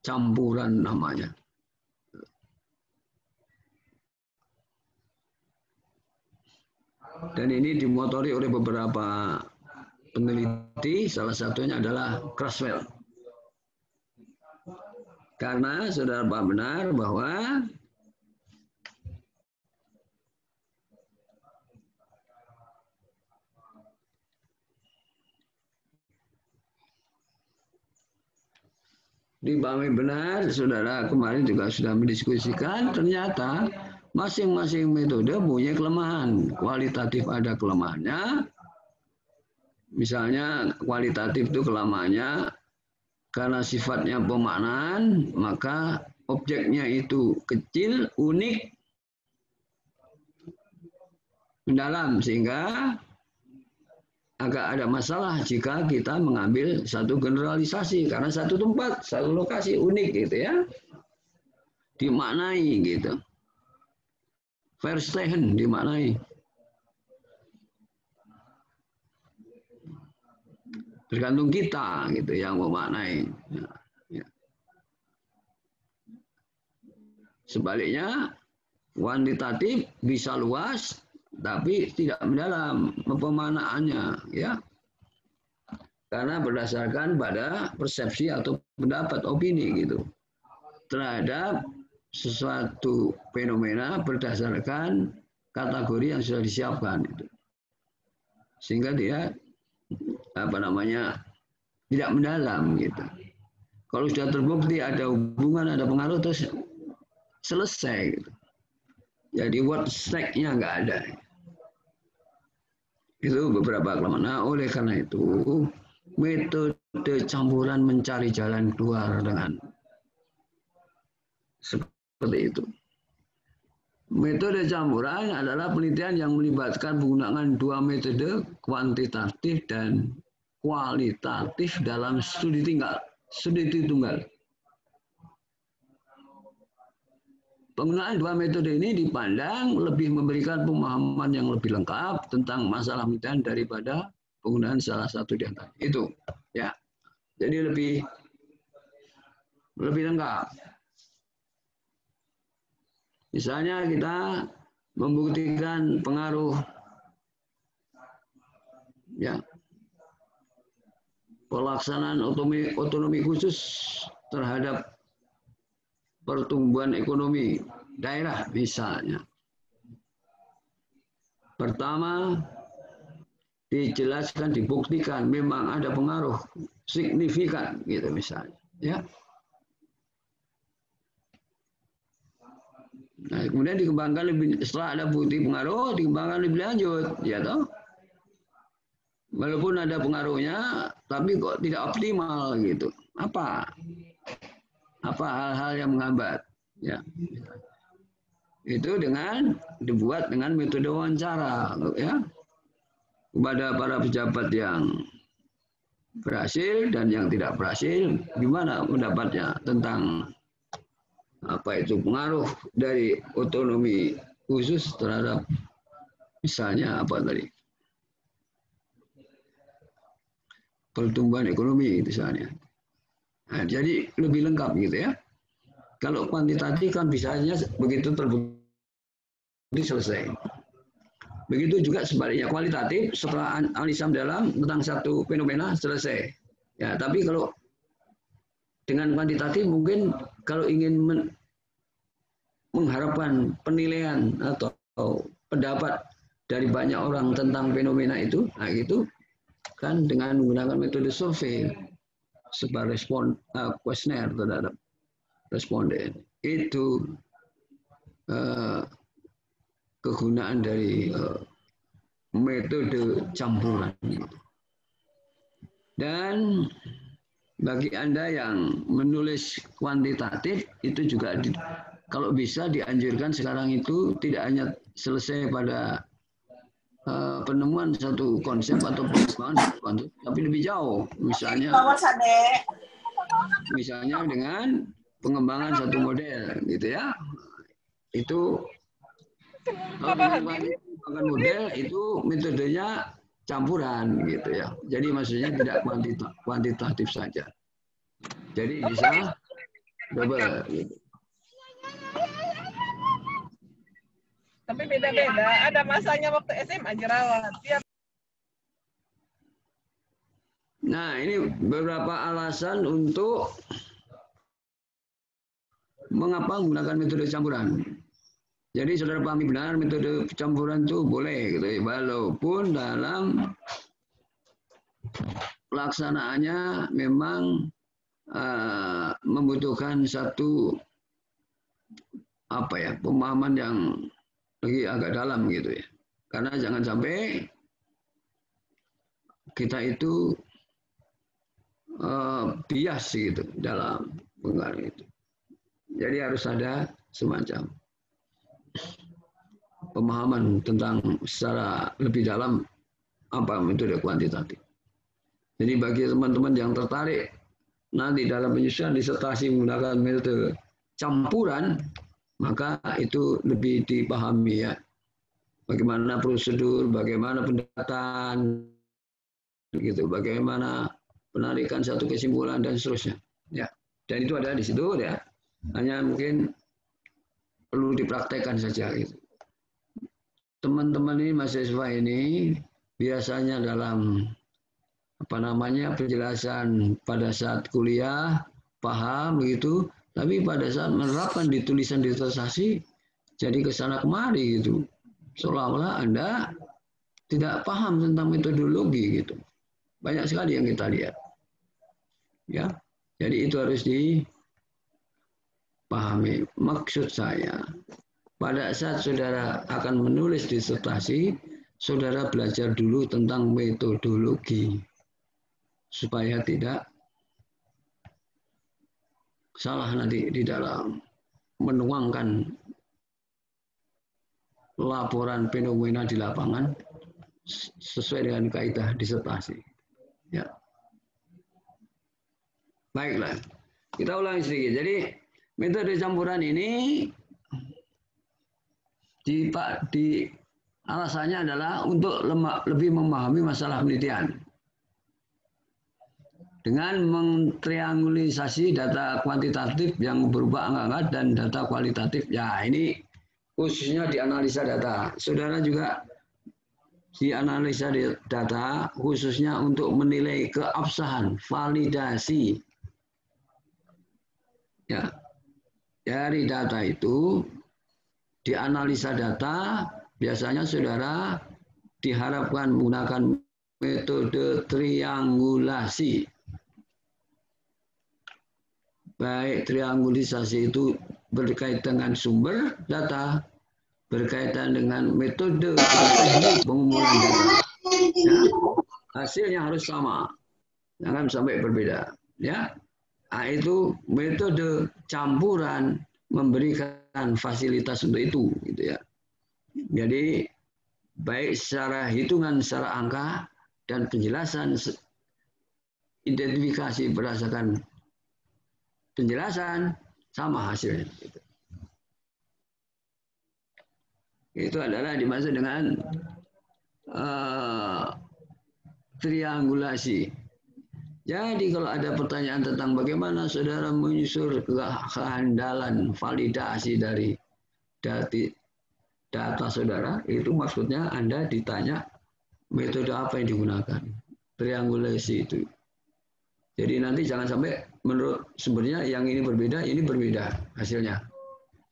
campuran namanya. Dan ini dimotori oleh beberapa peneliti, salah satunya adalah Creswell. Karena saudara paham benar bahwa dipahami benar, saudara kemarin juga sudah mendiskusikan, ternyata masing-masing metode punya kelemahan. Kualitatif ada kelemahannya. Misalnya kualitatif itu kelemahannya karena sifatnya pemaknaan, maka objeknya itu kecil, unik, mendalam, sehingga agak ada masalah jika kita mengambil satu generalisasi karena satu tempat, satu lokasi unik gitu ya, dimaknai gitu. Verstehen dimaknai. Tergantung kita gitu yang memaknai. Ya. Sebaliknya kuantitatif bisa luas tapi tidak mendalam pemaknaannya ya. Karena berdasarkan pada persepsi atau pendapat opini gitu terhadap sesuatu fenomena berdasarkan kategori yang sudah disiapkan itu. Sehingga dia tidak mendalam gitu. Kalau sudah terbukti ada hubungan, ada pengaruh terus selesai gitu. Jadi word stack-nya nggak ada. Itu beberapa kelemahan. Nah, oleh karena itu metode campuran mencari jalan keluar dengan seperti itu. Metode campuran adalah penelitian yang melibatkan penggunaan dua metode kuantitatif dan kualitatif dalam studi tunggal. Penggunaan dua metode ini dipandang lebih memberikan pemahaman yang lebih lengkap tentang masalah penelitian daripada penggunaan salah satu di antara itu. Ya, jadi lebih lengkap. Misalnya kita membuktikan pengaruh ya pelaksanaan otonomi khusus terhadap pertumbuhan ekonomi daerah misalnya. Pertama, dijelaskan, dibuktikan memang ada pengaruh signifikan gitu misalnya, ya. Nah, kemudian dikembangkan setelah ada bukti pengaruh, dikembangkan lebih lanjut, ya toh. Walaupun ada pengaruhnya, tapi kok tidak optimal gitu. Apa hal-hal yang menghambat? Ya, itu dibuat dengan metode wawancara, ya, kepada para pejabat yang berhasil dan yang tidak berhasil, gimana pendapatnya tentang apa itu pengaruh dari otonomi khusus terhadap misalnya apa tadi pertumbuhan ekonomi misalnya. Nah, jadi lebih lengkap gitu ya. Kalau kuantitatif kan bisa saja begitu terbukti selesai. Begitu juga sebaliknya kualitatif setelah analisis dalam tentang satu fenomena selesai. Ya, tapi kalau dengan kuantitatif mungkin kalau ingin mengharapkan penilaian atau pendapat dari banyak orang tentang fenomena itu, nah itu kan dengan menggunakan metode survei sebagai kuesioner terhadap responden. Itu kegunaan dari metode campuran. Dan bagi Anda yang menulis kuantitatif itu juga kalau bisa dianjurkan sekarang itu tidak hanya selesai pada penemuan satu konsep atau pengembangan satu konsep, tapi lebih jauh. Misalnya dengan pengembangan satu model, gitu ya. Itu pengembangan model itu metodenya campuran gitu ya. Jadi maksudnya tidak kuantitatif saja. Jadi bisa double. Gitu. Tapi beda-beda. Ada masanya waktu SMA jerawat. Tiap Nah, ini beberapa alasan untuk mengapa menggunakan metode campuran. Jadi saudara pahami benar metode campuran itu boleh, gitu ya, walaupun dalam pelaksanaannya memang membutuhkan satu pemahaman yang lagi agak dalam gitu ya. Karena jangan sampai kita itu bias gitu dalam pengaruh itu. Jadi harus ada semacam pemahaman tentang secara lebih dalam apa metode kuantitatif. Jadi bagi teman-teman yang tertarik nanti dalam penyusunan disertasi menggunakan metode campuran, maka itu lebih dipahami ya. Bagaimana prosedur, bagaimana pendataan, gitu, bagaimana penarikan satu kesimpulan dan seterusnya. Ya, dan itu ada di situ ya. Hanya mungkin perlu dipraktekkan saja gitu. Teman-teman ini mahasiswa ini biasanya dalam penjelasan pada saat kuliah paham begitu, tapi pada saat menerapkan di tulisan disertasi jadi kesana kemari gitu, seolah-olah Anda tidak paham tentang metodologi gitu. Banyak sekali yang kita lihat ya. Jadi itu harus dipahami. Maksud saya, pada saat saudara akan menulis disertasi, saudara belajar dulu tentang metodologi supaya tidak salah nanti di dalam menuangkan laporan fenomena di lapangan sesuai dengan kaidah disertasi. Ya. Baiklah, kita ulangi sedikit. Jadi metode campuran ini di alasannya adalah untuk lebih memahami masalah penelitian. Dengan mentriangulisasi data kuantitatif yang berupa angka-angka dan data kualitatif. Ya, ini khususnya di analisa data. Saudara juga di analisa data khususnya untuk menilai keabsahan, validasi. Ya, dari data itu, di analisa data, biasanya saudara diharapkan menggunakan metode triangulasi. Baik triangulisasi itu berkaitan dengan sumber data, berkaitan dengan metode teknik pengumpulan data. Ya, hasilnya harus sama, jangan sampai berbeda. Ya, nah, itu metode campuran memberikan fasilitas untuk itu, gitu ya. Jadi baik secara hitungan, secara angka dan penjelasan identifikasi berdasarkan penjelasan sama hasilnya. Itu adalah dimaksud dengan triangulasi. Jadi kalau ada pertanyaan tentang bagaimana saudara menyusun kehandalan validasi dari data saudara, itu maksudnya Anda ditanya metode apa yang digunakan. Triangulasi itu. Jadi nanti jangan sampai menurut sumbernya yang ini berbeda hasilnya.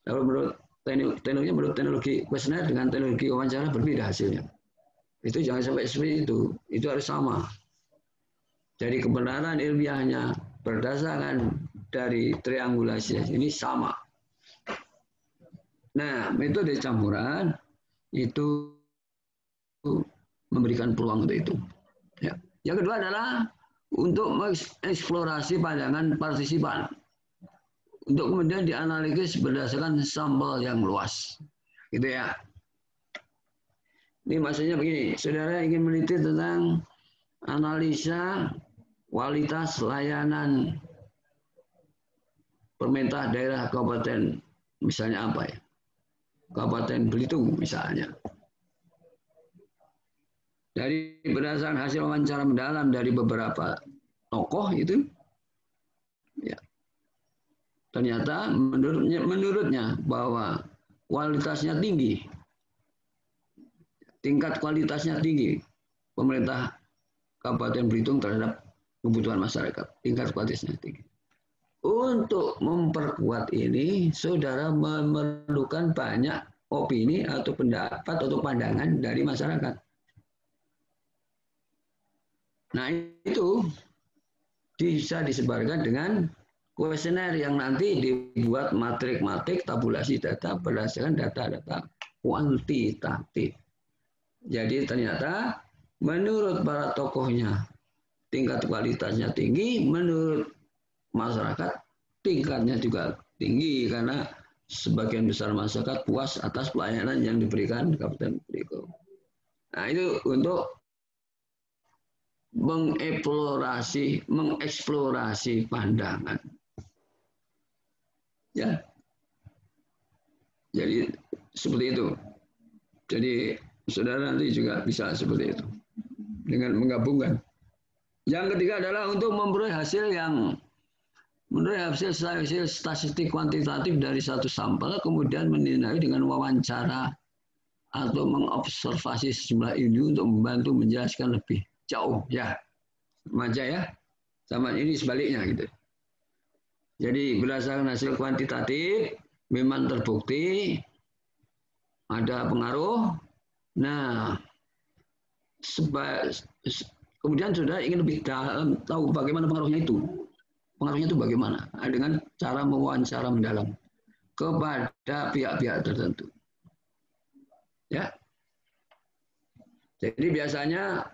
Kalau menurut teknologi kuesioner dengan teknologi wawancara berbeda hasilnya. Itu jangan sampai seperti itu. Itu harus sama. Jadi kebenaran ilmiahnya berdasarkan dari triangulasi ini sama. Nah, metode campuran itu memberikan peluang untuk itu. Ya. Yang kedua adalah untuk mengeksplorasi pandangan partisipan. Untuk kemudian dianalisis berdasarkan sampel yang luas. Gitu ya. Ini maksudnya begini, saudara ingin meneliti tentang analisa kualitas layanan pemerintah daerah kabupaten, misalnya apa ya? Kabupaten Belitung misalnya. Dari berdasarkan hasil wawancara mendalam dari beberapa tokoh itu, ya. ternyata menurutnya bahwa kualitasnya tinggi, tingkat kualitasnya tinggi, pemerintah Kabupaten Belitung terhadap kebutuhan masyarakat, tingkat kualitasnya tinggi. Untuk memperkuat ini, saudara memerlukan banyak opini atau pendapat atau pandangan dari masyarakat. Nah, itu bisa disebarkan dengan kuesioner yang nanti dibuat matrik-matrik tabulasi data berdasarkan data-data kuantitatif. Jadi ternyata menurut para tokohnya tingkat kualitasnya tinggi, menurut masyarakat tingkatnya juga tinggi karena sebagian besar masyarakat puas atas pelayanan yang diberikan Kabupaten Belitung. Nah, itu untuk mengeksplorasi pandangan. Ya. Jadi seperti itu. Jadi saudara nanti juga bisa seperti itu. Dengan menggabungkan. Yang ketiga adalah untuk memperoleh hasil statistik kuantitatif dari satu sampel, kemudian menilai dengan wawancara atau mengobservasi sejumlah ini untuk membantu menjelaskan lebih jauh. Ya, sama aja ya. Sama ini sebaliknya gitu. Jadi berdasarkan hasil kuantitatif, memang terbukti ada pengaruh. Nah, kemudian saudara ingin lebih dalam tahu bagaimana pengaruhnya itu. Pengaruhnya itu bagaimana? Dengan cara mewawancara mendalam kepada pihak-pihak tertentu. Ya. Jadi biasanya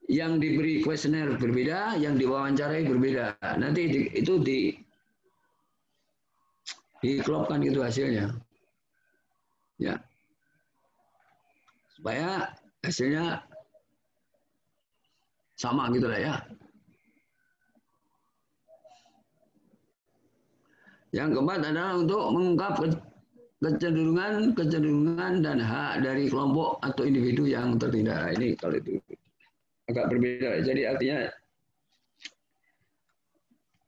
yang diberi kuesioner berbeda, yang diwawancarai berbeda. Nanti itu diklopkan gitu hasilnya. Ya. Supaya hasilnya sama gitu lah ya. Yang keempat adalah untuk mengungkap kecenderungan dan hak dari kelompok atau individu yang tertindak. Ini kalau itu agak berbeda. Jadi artinya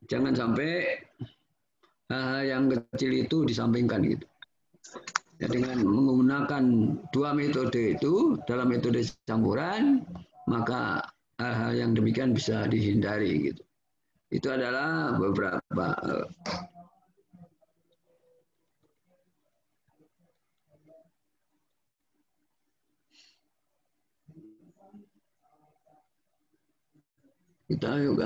jangan sampai hal-hal yang kecil itu disampingkan gitu. Ya, dengan menggunakan dua metode itu dalam metode campuran, maka hal-hal yang demikian bisa dihindari gitu. Itu adalah beberapa kita juga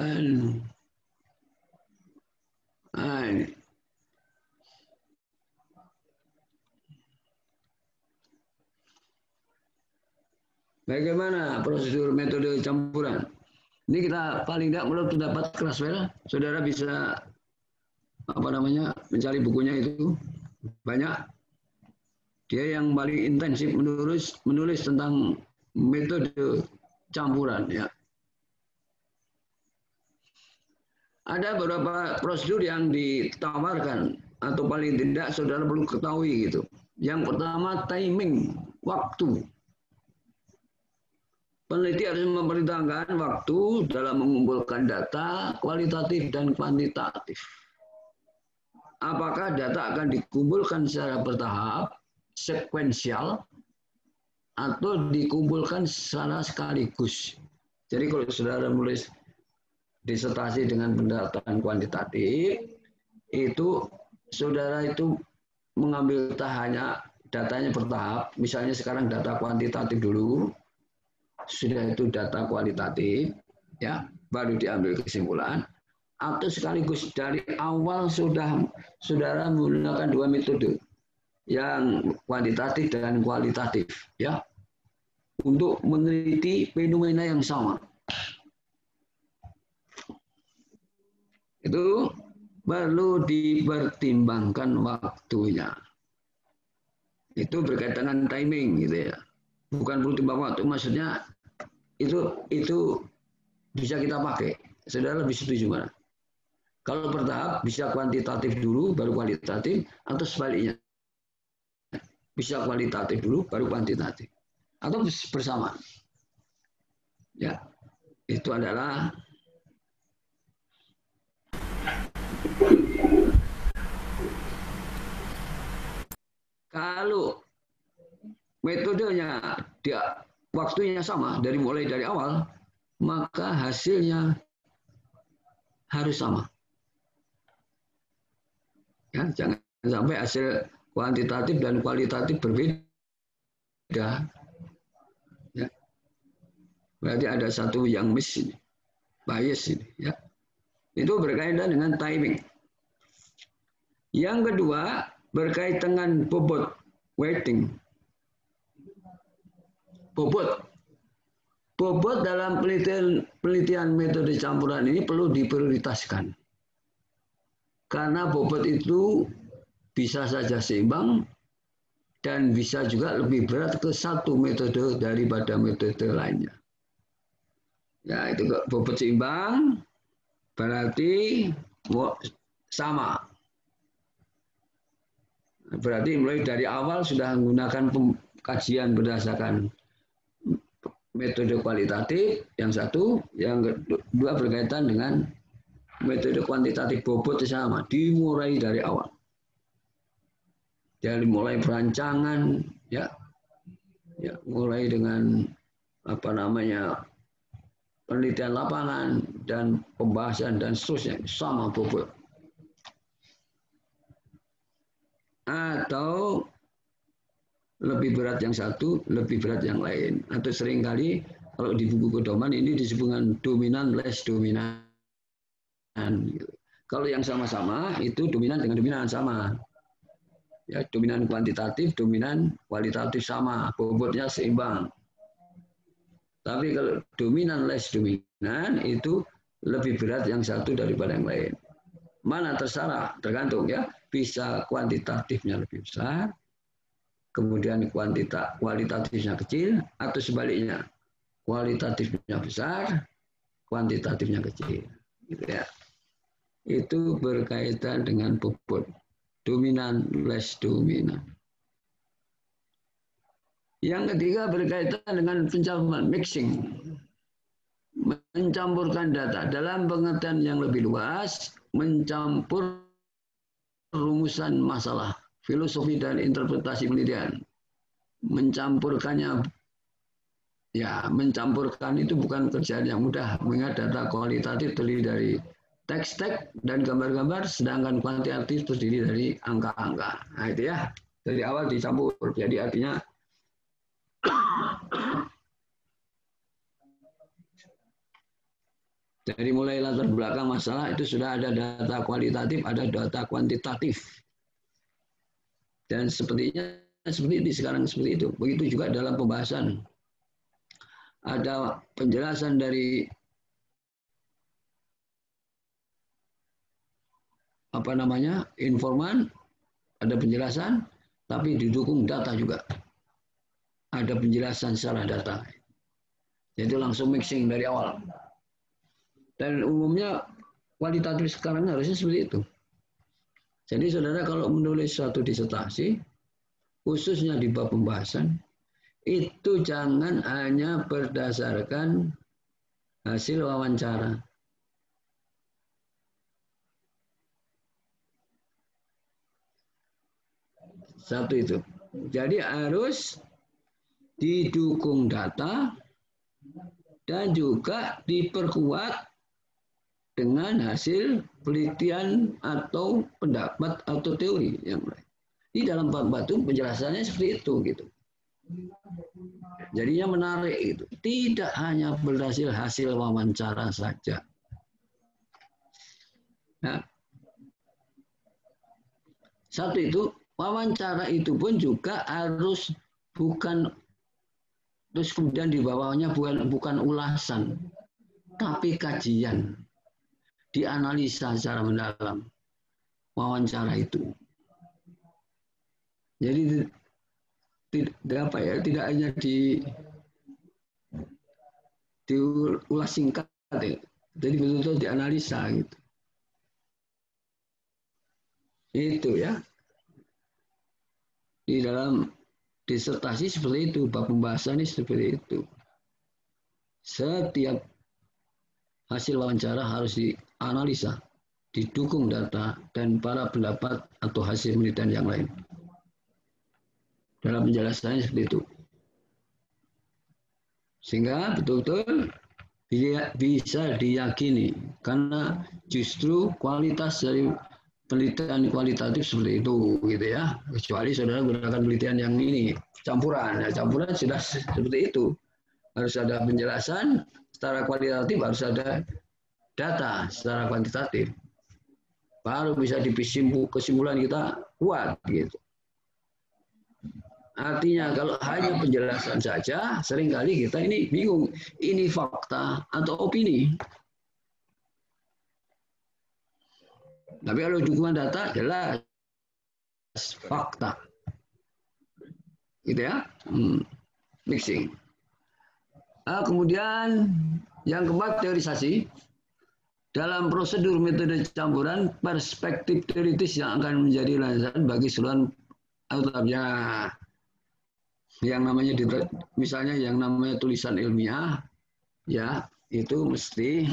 bagaimana prosedur metode campuran? Ini kita paling tidak menurut pendapat Creswell, saudara bisa mencari bukunya itu banyak. Dia yang paling intensif menulis tentang metode campuran ya. Ada beberapa prosedur yang ditawarkan atau paling tidak saudara perlu ketahui gitu. Yang pertama timing, waktu. Peneliti harus memperhitungkan waktu dalam mengumpulkan data kualitatif dan kuantitatif. Apakah data akan dikumpulkan secara bertahap, sekuensial, atau dikumpulkan secara sekaligus. Jadi kalau saudara menulis disertasi dengan pendataan kuantitatif, itu saudara itu mengambil datanya bertahap. Misalnya sekarang data kuantitatif dulu, sudah itu data kualitatif, ya, baru diambil kesimpulan. Atau sekaligus dari awal saudara menggunakan dua metode, yang kuantitatif dan kualitatif, ya, untuk meneliti fenomena yang sama. Itu perlu dipertimbangkan waktunya. Itu berkaitan dengan timing gitu ya. Bukan perlu timbang waktu, maksudnya itu bisa kita pakai. Saudara lebih setuju mana? Kalau bertahap bisa kuantitatif dulu baru kualitatif, atau sebaliknya. Bisa kualitatif dulu baru kuantitatif. Atau bersama. Ya. Itu adalah metodenya dia waktunya sama mulai dari awal, maka hasilnya harus sama. Ya, jangan sampai hasil kuantitatif dan kualitatif berbeda. Ya. Berarti ada satu yang miss ini, bias ini. Ya. Itu berkaitan dengan timing. Yang kedua berkaitan dengan bobot, weighting. Bobot dalam penelitian metode campuran ini perlu diprioritaskan. Karena bobot itu bisa saja seimbang dan bisa juga lebih berat ke satu metode daripada metode lainnya. Ya, itu bobot seimbang berarti sama. Berarti mulai dari awal sudah menggunakan kajian berdasarkan metode kualitatif, yang satu, yang kedua berkaitan dengan metode kuantitatif, bobot sama, dimulai dari awal. Dari mulai perancangan, ya mulai dengan penelitian lapangan dan pembahasan dan seterusnya sama bobot. Atau lebih berat yang satu, lebih berat yang lain. Atau seringkali kalau di buku pedoman ini disebut dengan dominan less dominan. Kalau yang sama-sama itu dominan dengan dominan sama. Ya, dominan kuantitatif, dominan kualitatif sama, bobotnya seimbang. Tapi kalau dominan less dominan itu lebih berat yang satu daripada yang lain. Mana terserah, tergantung ya. Bisa kuantitatifnya lebih besar, kemudian kualitatifnya kecil, atau sebaliknya kualitatifnya besar, kuantitatifnya kecil, gitu ya. Itu berkaitan dengan bobot, dominan less dominan. Yang ketiga berkaitan dengan pencampuran, mixing, mencampurkan data dalam pengertian yang lebih luas, mencampur rumusan masalah, filosofi dan interpretasi penelitian. Mencampurkannya, ya mencampurkan itu bukan kerjaan yang mudah, mengingat data kualitatif terdiri dari teks-teks dan gambar-gambar, sedangkan kuantitatif terdiri dari angka-angka. Nah itu ya, dari awal dicampur. Jadi artinya dari mulai latar belakang masalah itu sudah ada data kualitatif, ada data kuantitatif. Dan sepertinya seperti ini sekarang seperti itu. Begitu juga dalam pembahasan. Ada penjelasan dari informan, ada penjelasan, tapi didukung data juga. Ada penjelasan secara data. Jadi langsung mixing dari awal. Dan umumnya kualitatif sekarang harusnya seperti itu. Jadi saudara kalau menulis suatu disertasi, khususnya di bab pembahasan, itu jangan hanya berdasarkan hasil wawancara. Satu itu. Jadi harus didukung data dan juga diperkuat dengan hasil penelitian atau pendapat atau teori yang lain. Di dalam bab itu penjelasannya seperti itu gitu. Jadinya menarik itu. Tidak hanya berdasarkan hasil wawancara saja. Nah, satu itu wawancara itu pun juga harus terus kemudian di bawahnya bukan ulasan, tapi kajian. Dianalisa secara mendalam wawancara itu. Jadi tidak hanya diulas singkat, ya. Jadi betul-betul dianalisa gitu. Itu ya. Di dalam disertasi seperti itu, bab pembahasan ini seperti itu. Setiap hasil wawancara harus dianalisa, didukung data dan para pendapat atau hasil penelitian yang lain. Dalam penjelasannya seperti itu. Sehingga betul-betul bisa diyakini, karena justru kualitas dari penelitian kualitatif seperti itu, gitu ya. Kecuali saudara gunakan penelitian yang ini campuran, campuran sudah seperti itu. Harus ada penjelasan secara kualitatif, harus ada data secara kuantitatif. Baru bisa kesimpulan kita kuat, gitu. Artinya kalau hanya penjelasan saja, seringkali kita ini bingung. Ini fakta atau opini. Tapi kalau dukungan data, jelas fakta. Gitu ya. Mixing. Kemudian yang keempat, teorisasi. Dalam prosedur metode campuran, perspektif teoritis yang akan menjadi landasan bagi seluruh autopsinya. Yang namanya misalnya yang namanya tulisan ilmiah, ya itu mesti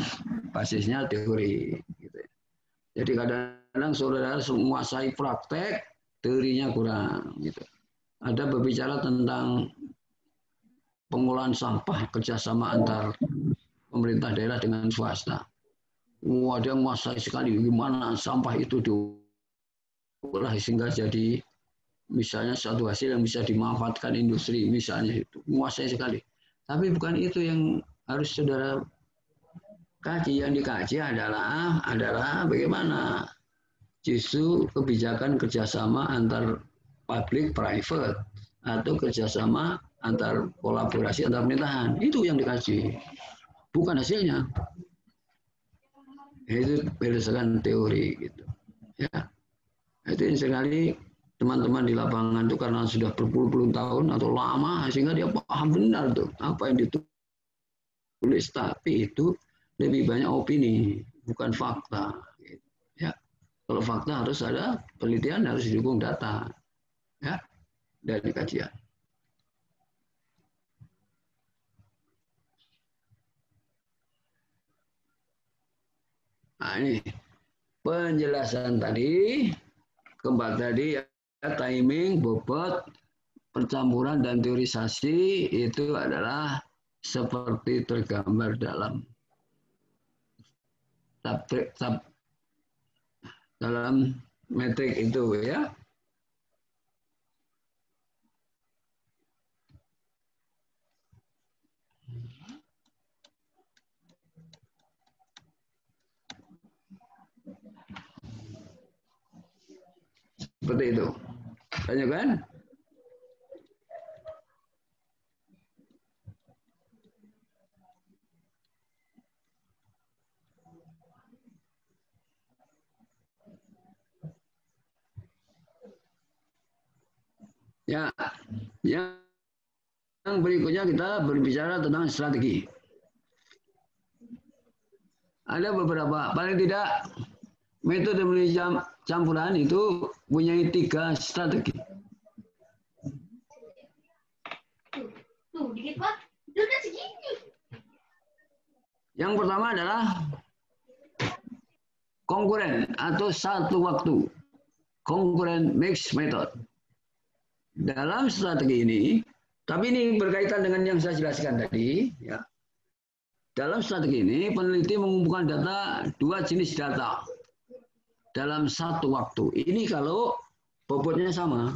basisnya teori. Gitu. Jadi kadang-kadang saudara menguasai praktek, teorinya kurang. Gitu. Ada berbicara tentang pengolahan sampah, kerjasama antar pemerintah daerah dengan swasta. Ada yang menguasai sekali gimana sampah itu diolah sehingga jadi misalnya suatu hasil yang bisa dimanfaatkan industri, misalnya itu menguasai sekali. Tapi bukan itu yang harus saudara kaji. Yang dikaji adalah bagaimana justru kebijakan kerjasama antar public private atau kerjasama antar kolaborasi antar pemerintahan, itu yang dikaji, bukan hasilnya. Itu berdasarkan teori, gitu ya. Itu sekali teman-teman di lapangan itu karena sudah berpuluh-puluh tahun atau lama, sehingga dia paham benar tuh apa yang ditulis. Tapi itu lebih banyak opini, bukan fakta. Ya, kalau fakta harus ada penelitian, harus didukung data, ya, dari kajian. Nah, ini penjelasan tadi, kembali tadi ya, timing, bobot, percampuran dan teorisasi itu adalah seperti tergambar dalam dalam metrik itu ya. Seperti itu. Tanya kan? Ya, yang berikutnya kita berbicara tentang strategi. Ada beberapa, paling tidak metode penelitian campuran itu punya 3 strategi. Yang pertama adalah konkuren atau satu waktu. Konkuren mix method. Dalam strategi ini, tapi ini berkaitan dengan yang saya jelaskan tadi, ya. Dalam strategi ini, peneliti mengumpulkan data 2 jenis data dalam satu waktu. Ini kalau bobotnya sama.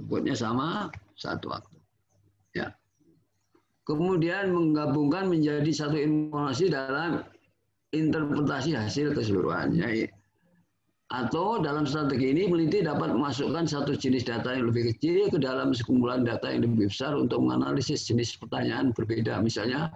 Bobotnya sama, satu waktu. Ya. Kemudian menggabungkan menjadi satu informasi dalam interpretasi hasil keseluruhannya. Atau dalam strategi ini peneliti dapat memasukkan satu jenis data yang lebih kecil ke dalam sekumpulan data yang lebih besar untuk menganalisis jenis pertanyaan berbeda. Misalnya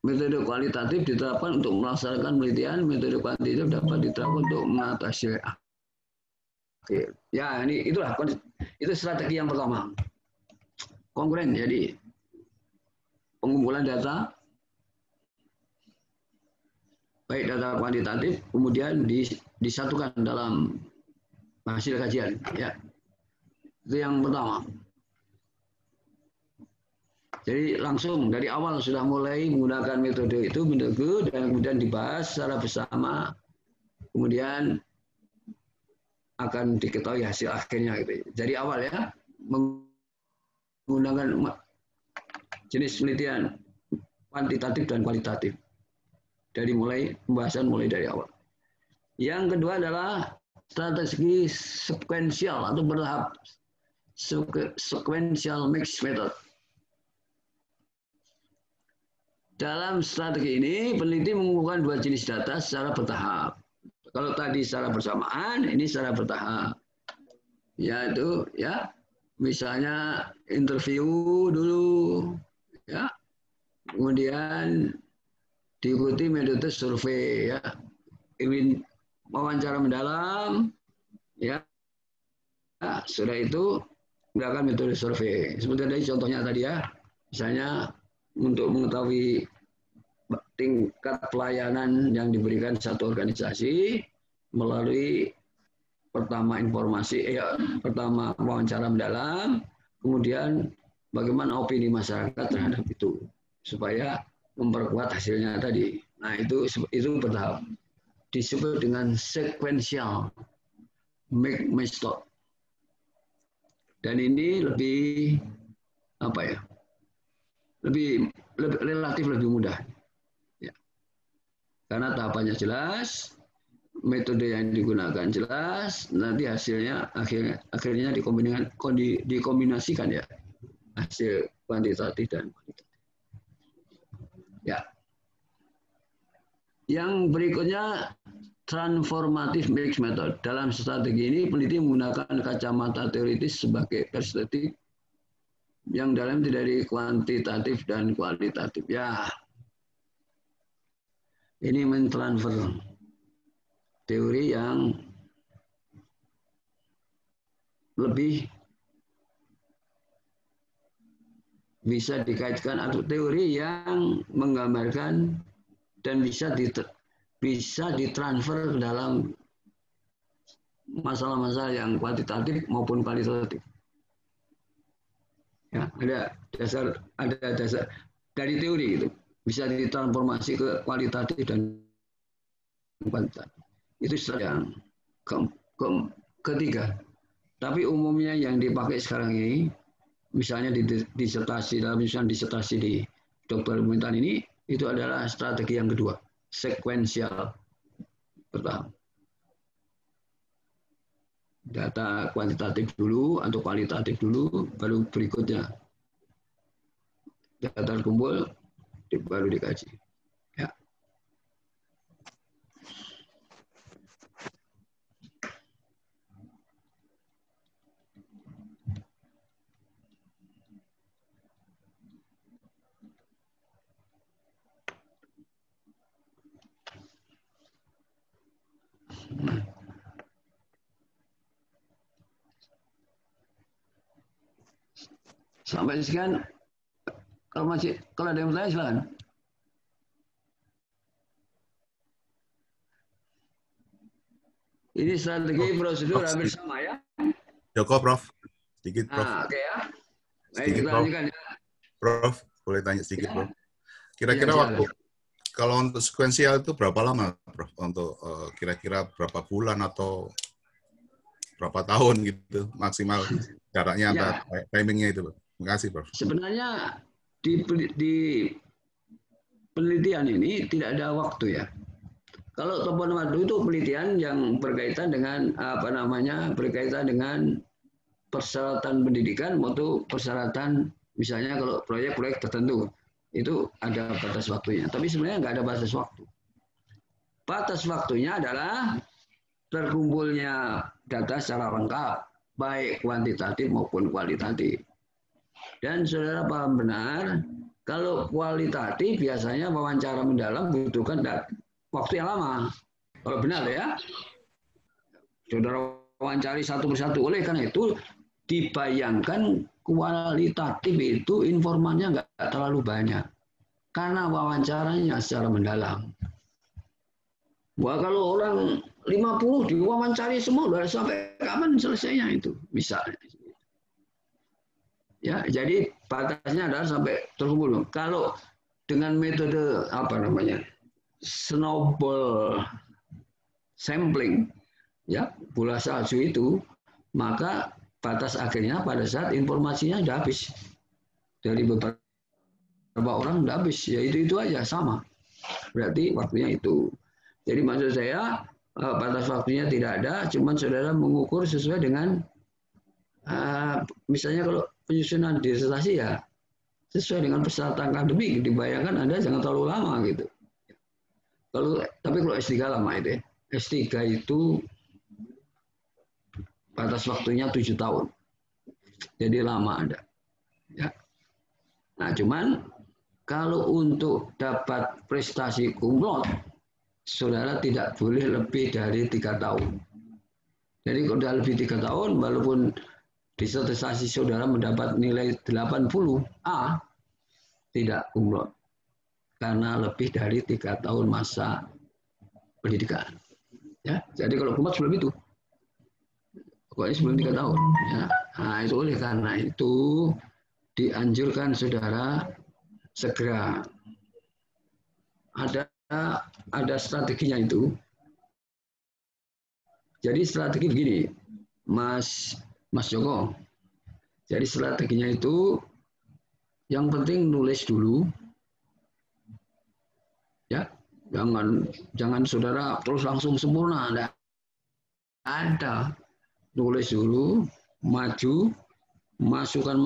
metode kualitatif diterapkan untuk melaksanakan penelitian, metode kuantitatif dapat diterapkan untuk mengatasi. Oke. Ya, itu strategi yang pertama. Konkuren, jadi pengumpulan data, baik data kuantitatif, kemudian disatukan dalam hasil kajian. Ya. Itu yang pertama. Jadi langsung dari awal sudah mulai menggunakan metode itu, dan kemudian dibahas secara bersama, kemudian akan diketahui hasil akhirnya gitu. Jadi awal ya menggunakan jenis penelitian kuantitatif dan kualitatif. Dari pembahasan mulai dari awal. Yang kedua adalah strategi sekuensial atau bertahap. Sequential mix method. Dalam strategi ini, peneliti mengumpulkan dua jenis data secara bertahap. Kalau tadi secara bersamaan, ini secara bertahap. Yaitu ya, misalnya interview dulu, ya, kemudian diikuti metode survei, ya, wawancara mendalam, ya, nah, sudah itu menggunakan metode survei. Seperti tadi contohnya tadi ya, misalnya untuk mengetahui tingkat pelayanan yang diberikan satu organisasi melalui pertama pertama wawancara mendalam, kemudian bagaimana opini masyarakat terhadap itu supaya memperkuat hasilnya tadi. Nah, itu bertahap. Disebut dengan sequential method. Dan ini lebih relatif lebih mudah. Ya. Karena tahapannya jelas, metode yang digunakan jelas, nanti hasilnya akhirnya dikombinasikan ya, hasil kuantitatif dan kualitatif. Ya. Yang berikutnya transformative mix method. Dalam strategi ini peneliti menggunakan kacamata teoritis sebagai perspektif yang dalam dari kuantitatif dan kualitatif. Ya, ini mentransfer teori yang lebih bisa dikaitkan atau teori yang menggambarkan dan bisa ditransfer ke dalam masalah-masalah yang kuantitatif maupun kualitatif. Ya, ada dasar dari teori itu bisa ditransformasi ke kualitatif dan kuantitatif. Itu yang ketiga. Tapi umumnya yang dipakai sekarang ini, misalnya di disertasi dalam disertasi di dokter pemerintahan ini, itu adalah strategi yang kedua, sekuensial bertahap. Data kuantitatif dulu atau kualitatif dulu, baru berikutnya data terkumpul, baru dikaji. Ya. Sampai sekian. Kalau ada yang bertanya silakan. Ini strategi prosedur hampir sama ya. Joko, Prof. Sedikit, Prof. Oke ya. Sedikit, Prof. Ya. Prof, boleh tanya sedikit, Prof. Kira-kira waktu, kalau untuk sekuensial itu berapa lama, Prof? Untuk kira-kira berapa bulan atau berapa tahun gitu maksimal jaraknya antara timingnya itu, Prof. Terima kasih, Prof. Sebenarnya di penelitian ini tidak ada waktu ya. Kalau temuan waktu itu penelitian yang berkaitan dengan berkaitan dengan persyaratan pendidikan maupun persyaratan misalnya kalau proyek-proyek tertentu itu ada batas waktunya. Tapi sebenarnya nggak ada batas waktu. Batas waktunya adalah terkumpulnya data secara lengkap, baik kuantitatif maupun kualitatif. Dan saudara paham benar, kalau kualitatif biasanya wawancara mendalam butuhkan waktu yang lama. Kalau benar ya, saudara wawancari satu persatu. Oleh karena itu, dibayangkan kualitatif itu informannya nggak terlalu banyak. Karena wawancaranya secara mendalam. Wah, kalau orang 50 diwawancari semua, udah sampai kapan selesainya itu? Misalnya. Ya, jadi batasnya adalah sampai terkumpul. Kalau dengan metode snowball sampling, ya bola salju itu, maka batas akhirnya pada saat informasinya sudah habis. Dari beberapa orang sudah habis, ya itu aja sama. Berarti waktunya itu. Jadi maksud saya batas waktunya tidak ada, cuman saudara mengukur sesuai dengan misalnya kalau penyusunan disertasi ya sesuai dengan persyaratan akademik, dibayangkan Anda jangan terlalu lama gitu. Tapi kalau S3 lama itu ya. S3 itu batas waktunya 7 tahun. Jadi lama Anda. Ya. Nah, cuman kalau untuk dapat prestasi cum laude, saudara tidak boleh lebih dari 3 tahun. Jadi kalau sudah lebih 3 tahun, walaupun disertasi saudara mendapat nilai 80A, tidak cum laude. Karena lebih dari 3 tahun masa pendidikan. Ya, jadi kalau cum laude sebelum itu. Pokoknya sebelum 3 tahun. Ya. Nah, itu oleh karena itu dianjurkan saudara segera. Ada strateginya itu. Jadi strategi begini, Mas Joko. Jadi strateginya itu yang penting nulis dulu. Ya, jangan saudara terus langsung sempurna. Enggak ada. Nulis dulu, maju, masukkan,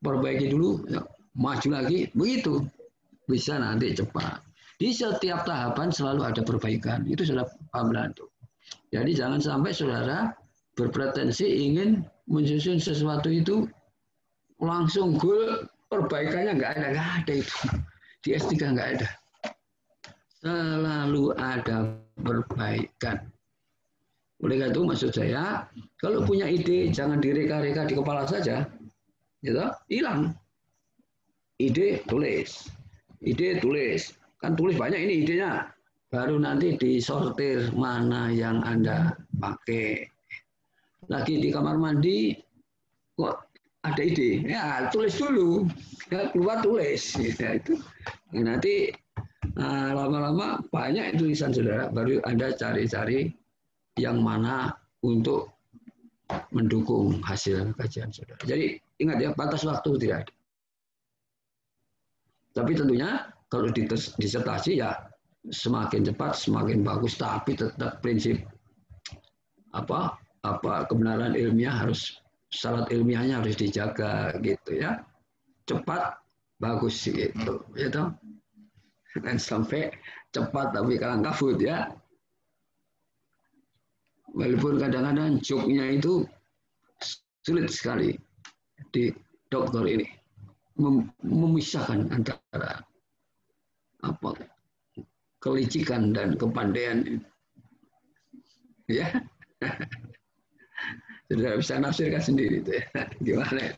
perbaiki dulu, ya, maju lagi, begitu. Bisa nanti cepat. Di setiap tahapan selalu ada perbaikan. Itu sudah paham itu. Jadi jangan sampai saudara berpretensi ingin menyusun sesuatu itu langsung goal, perbaikannya nggak ada itu. Di S3 nggak ada. Selalu ada perbaikan. Oleh karena itu maksud saya, kalau punya ide jangan direka-reka di kepala saja, gitu, hilang. Ide tulis, kan tulis banyak ini idenya, baru nanti disortir mana yang Anda pakai. Lagi di kamar mandi, kok ada ide, ya tulis dulu, ya, keluar tulis, ya, itu. Nanti lama-lama banyak tulisan saudara, baru Anda cari-cari yang mana untuk mendukung hasil kajian saudara. Jadi ingat ya, batas waktu tidak ada. Tapi tentunya kalau disertasi ya semakin cepat semakin bagus. Tapi tetap prinsip apa kebenaran ilmiah harus, syarat ilmiahnya harus dijaga gitu ya. Cepat bagus gitu, gitu. Dan sampai cepat tapi kalang kabut ya. Walaupun kadang-kadang joknya itu sulit sekali di dokter ini memisahkan antara kelicikan dan kepandaian, ya. Sudah bisa nafsirkan sendiri itu ya. Gimana?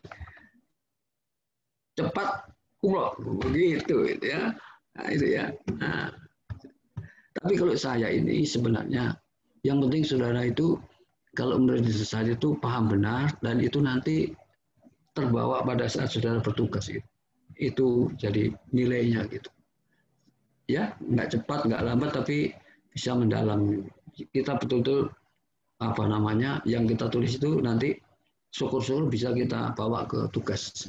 Cepat kumlot begitu itu ya. Nah, itu ya. Nah, tapi kalau saya ini sebenarnya yang penting saudara itu kalau menurut saya itu paham benar dan itu nanti terbawa pada saat saudara bertugas gitu. Itu jadi nilainya gitu. Ya, nggak cepat, nggak lambat, tapi bisa mendalam. Kita betul-betul yang kita tulis itu nanti syukur-syukur bisa kita bawa ke tugas.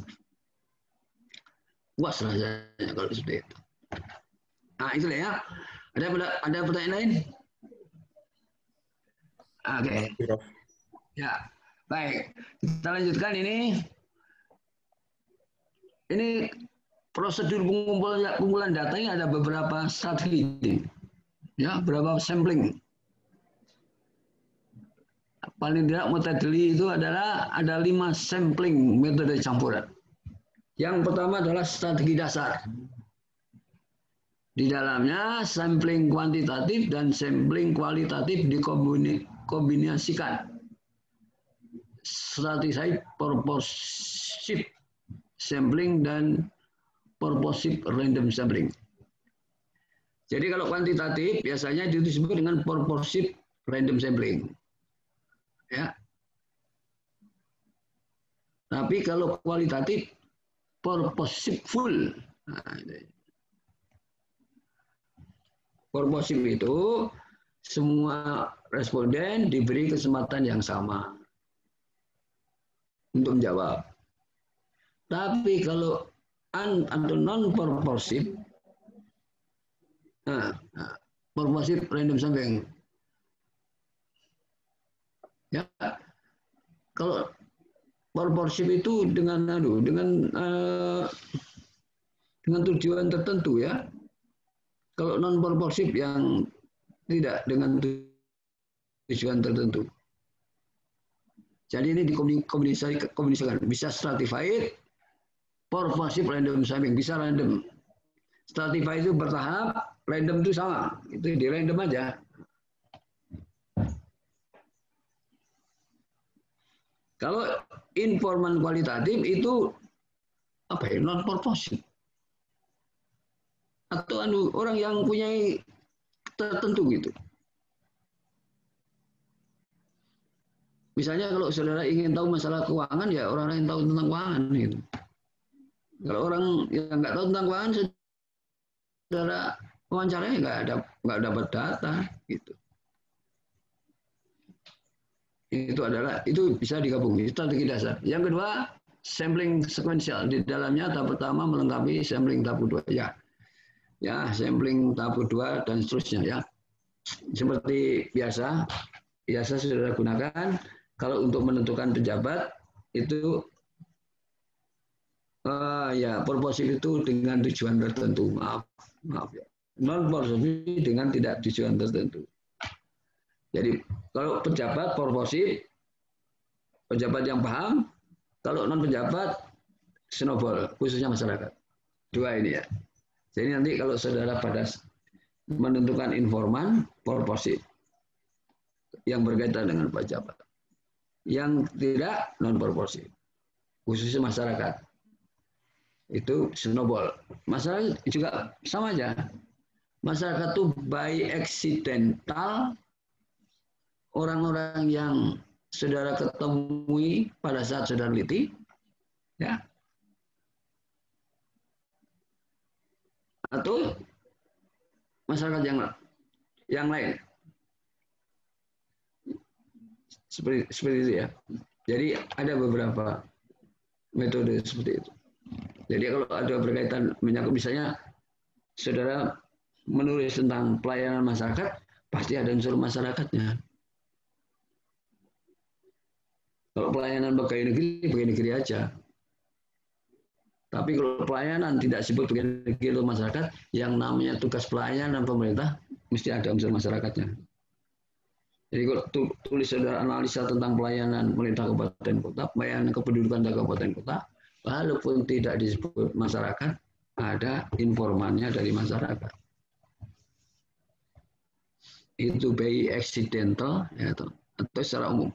Puas rasanya kalau seperti itu. Nah, itu ya. Ada pertanyaan lain? Oke. Ya, baik. Kita lanjutkan ini. Ini prosedur pengumpulan data ini ada beberapa strategi. Ya, beberapa sampling. Paling tidak metodologi itu adalah ada 5 sampling metode campuran. Yang pertama adalah strategi dasar. Di dalamnya sampling kuantitatif dan sampling kualitatif dikombinasikan. Strategi purposive sampling dan purposive random sampling. Jadi kalau kuantitatif biasanya itu disebut dengan purposive random sampling. Ya. Tapi kalau kualitatif purposeful. Nah, purposive itu semua responden diberi kesempatan yang sama untuk menjawab. Tapi kalau atau non-purposive, purposive random sampling, ya, kalau purposive itu dengan tujuan tertentu, ya. Kalau non-purposive yang tidak dengan tujuan tertentu. Jadi ini dikomunikasikan. Bisa stratified, purposive random sampling, bisa random. Stratified itu bertahap, random itu sama. Itu di random aja. Kalau informan kualitatif itu apa ya? Non-purposive. Atau orang yang punya tertentu gitu. Misalnya kalau saudara ingin tahu masalah keuangan, ya orang-orang yang tahu tentang keuangan gitu. Kalau orang yang nggak tahu tentang keuangan, saudara wawancaranya nggak dapat data gitu. Itu bisa digabung, itu strategi dasar. Yang kedua, sampling sequential. Di dalamnya tahap pertama melengkapi sampling tahap kedua, ya sampling tahap kedua dan seterusnya, ya. Seperti biasa saudara gunakan kalau untuk menentukan pejabat itu purposive itu dengan tujuan tertentu, maaf ya. Non-purposive dengan tidak tujuan tertentu. Jadi kalau pejabat purposive, pejabat yang paham. Kalau non pejabat snowball, khususnya masyarakat. Dua ini, ya. Jadi nanti kalau saudara pada menentukan informan, purposive yang berkaitan dengan pejabat. Yang tidak non-purposive, khususnya masyarakat. Itu snowball. Masyarakat juga sama aja. Masyarakat itu by accidental, orang-orang yang saudara ketemui pada saat saudara teliti, ya. Atau masyarakat yang lain. Seperti itu, ya. Jadi ada beberapa metode seperti itu. Jadi kalau ada berkaitan menyangkut misalnya saudara menulis tentang pelayanan masyarakat, pasti ada unsur masyarakatnya. Kalau pelayanan pegawai negeri aja. Tapi kalau pelayanan tidak disebut pegawai negeri atau masyarakat, yang namanya tugas pelayanan pemerintah mesti ada unsur masyarakatnya. Jadi kalau tulis saudara analisa tentang pelayanan pemerintah kabupaten kota, pelayanan kependudukan kabupaten kota, walaupun tidak disebut masyarakat, ada informannya dari masyarakat. Itu by accidental, ya, atau secara umum.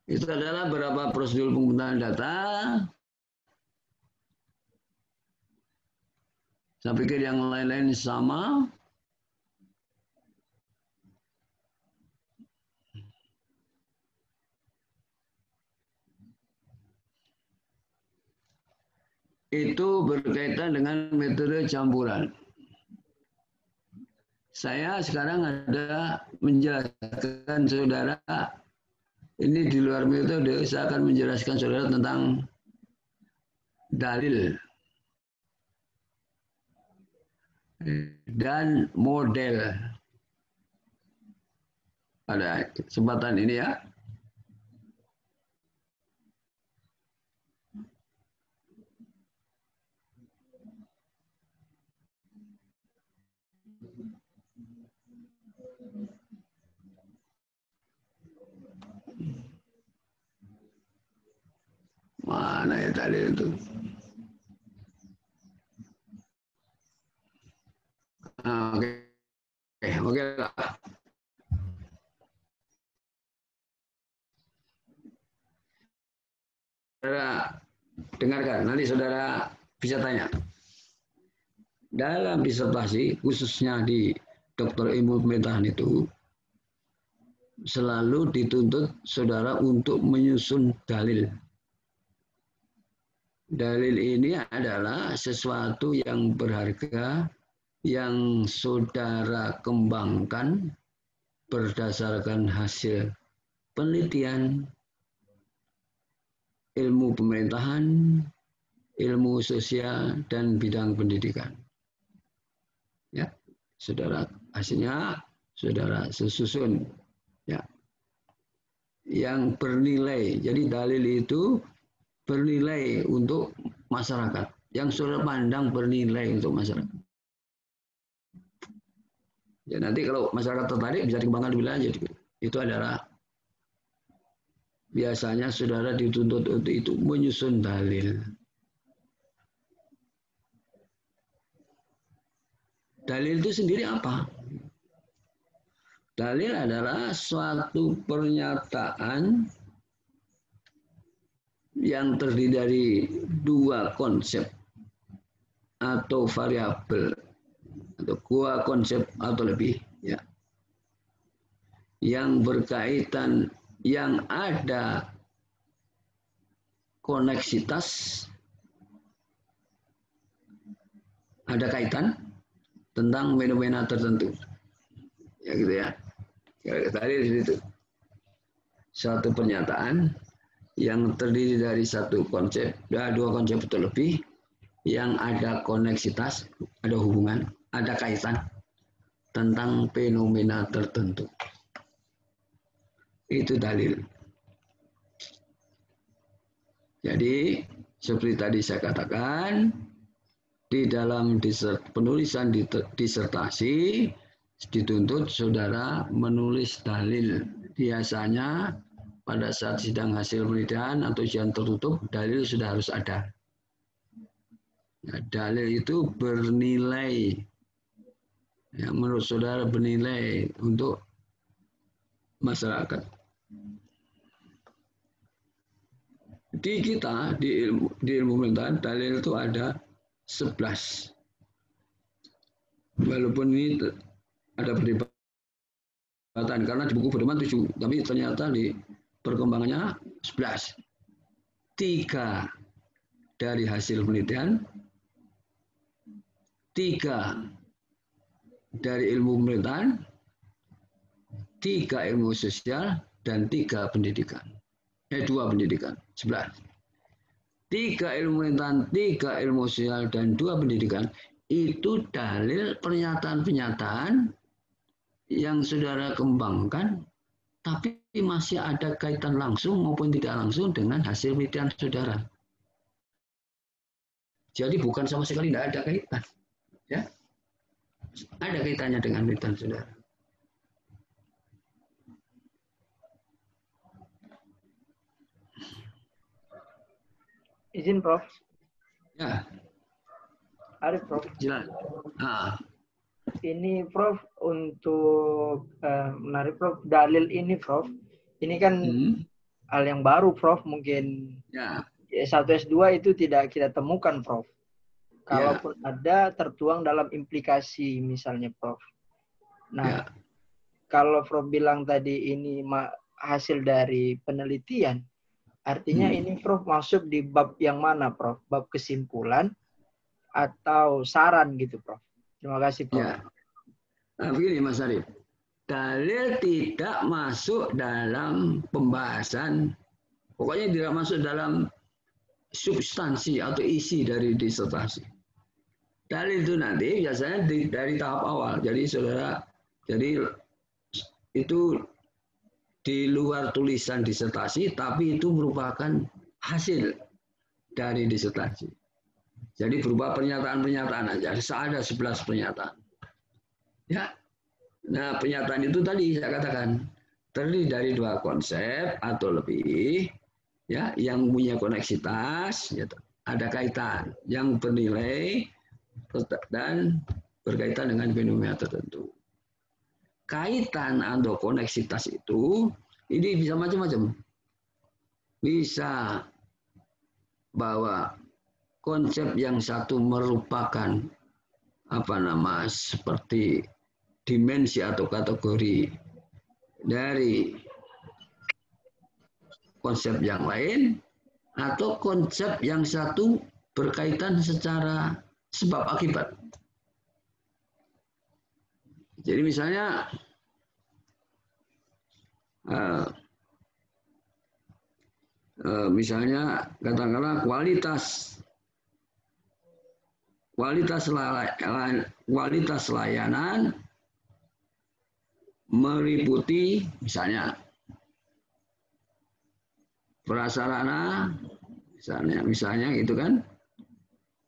Itu adalah beberapa prosedur penggunaan data. Saya pikir yang lain-lain sama. Itu berkaitan dengan metode campuran. Saya sekarang ada menjelaskan saudara, ini di luar metode, saya akan menjelaskan saudara tentang dalil dan model. Pada kesempatan ini, ya. Mana ya tadi itu? Oke lah. Saudara dengarkan, nanti saudara bisa tanya. Dalam disertasi, khususnya di doktor ilmu pemerintahan itu, selalu dituntut saudara untuk menyusun dalil. Dalil ini adalah sesuatu yang berharga yang saudara kembangkan berdasarkan hasil penelitian, ilmu pemerintahan, ilmu sosial, dan bidang pendidikan. Ya, saudara, hasilnya saudara susun. Ya, yang bernilai. Jadi dalil itu bernilai untuk masyarakat. Yang saudara pandang bernilai untuk masyarakat. Ya, nanti kalau masyarakat tertarik bisa dikembangkan lebih lanjut. Itu adalah biasanya saudara dituntut untuk itu menyusun dalil. Dalil itu sendiri apa? Dalil adalah suatu pernyataan yang terdiri dari dua konsep atau variabel atau dua konsep atau lebih, ya, yang berkaitan, yang ada koneksitas, ada kaitan tentang fenomena tertentu, ya gitu ya. Tadi di situ suatu pernyataan yang terdiri dari satu konsep, dua konsep atau lebih, yang ada koneksitas, ada hubungan, ada kaitan tentang fenomena tertentu. Itu dalil. Jadi seperti tadi saya katakan, di dalam penulisan disertasi dituntut saudara menulis dalil. Biasanya pada saat sidang hasil penelitian atau ujian tertutup, dalil sudah harus ada. Nah, dalil itu bernilai, ya, menurut saudara bernilai untuk masyarakat. Di kita, di ilmu pemerintahan, dalil itu ada 11. Walaupun ini ada perdebatan, karena di buku pedoman 7, tapi ternyata di perkembangannya 11. 3 dari hasil penelitian, 3 dari ilmu pemerintahan, 3 ilmu sosial, dan 3 pendidikan. 2 pendidikan, 11. 3 ilmu pemerintahan, 3 ilmu sosial, dan 2 pendidikan, itu dalil pernyataan-pernyataan yang saudara kembangkan, tapi masih ada kaitan langsung maupun tidak langsung dengan hasil penelitian saudara. Jadi bukan sama sekali tidak ada kaitan, ya, ada kaitannya dengan penelitian saudara. Izin, Prof. Ya. Arif, Prof. Jelas. Ini, Prof, untuk menarik, Prof, dalil ini, Prof. Ini kan hal yang baru, Prof. Mungkin ya. S1, S2 itu tidak kita temukan, Prof. Kalaupun ada, tertuang dalam implikasi, misalnya, Prof. Nah, kalau Prof bilang tadi ini hasil dari penelitian, artinya ini, Prof, masuk di bab yang mana, Prof? Bab kesimpulan atau saran gitu, Prof? Terima kasih, Prof. Ya. Nah, begini, Mas Arif. Dalil tidak masuk dalam pembahasan, pokoknya tidak masuk dalam substansi atau isi dari disertasi. Dalil itu nanti biasanya dari tahap awal. Jadi saudara, itu di luar tulisan disertasi, tapi itu merupakan hasil dari disertasi. Jadi berupa pernyataan-pernyataan aja. Ada 11 pernyataan. Ya. Nah, pernyataan itu tadi saya katakan terdiri dari 2 konsep atau lebih, ya, yang punya koneksitas, gitu. Ada kaitan yang bernilai dan berkaitan dengan fenomena tertentu. Kaitan atau koneksitas itu ini bisa macam-macam. Bisa bahwa konsep yang satu merupakan seperti dimensi atau kategori dari konsep yang lain, atau konsep yang satu berkaitan secara sebab akibat. Jadi misalnya misalnya katakanlah kualitas layanan meliputi misalnya prasarana, misalnya gitu kan,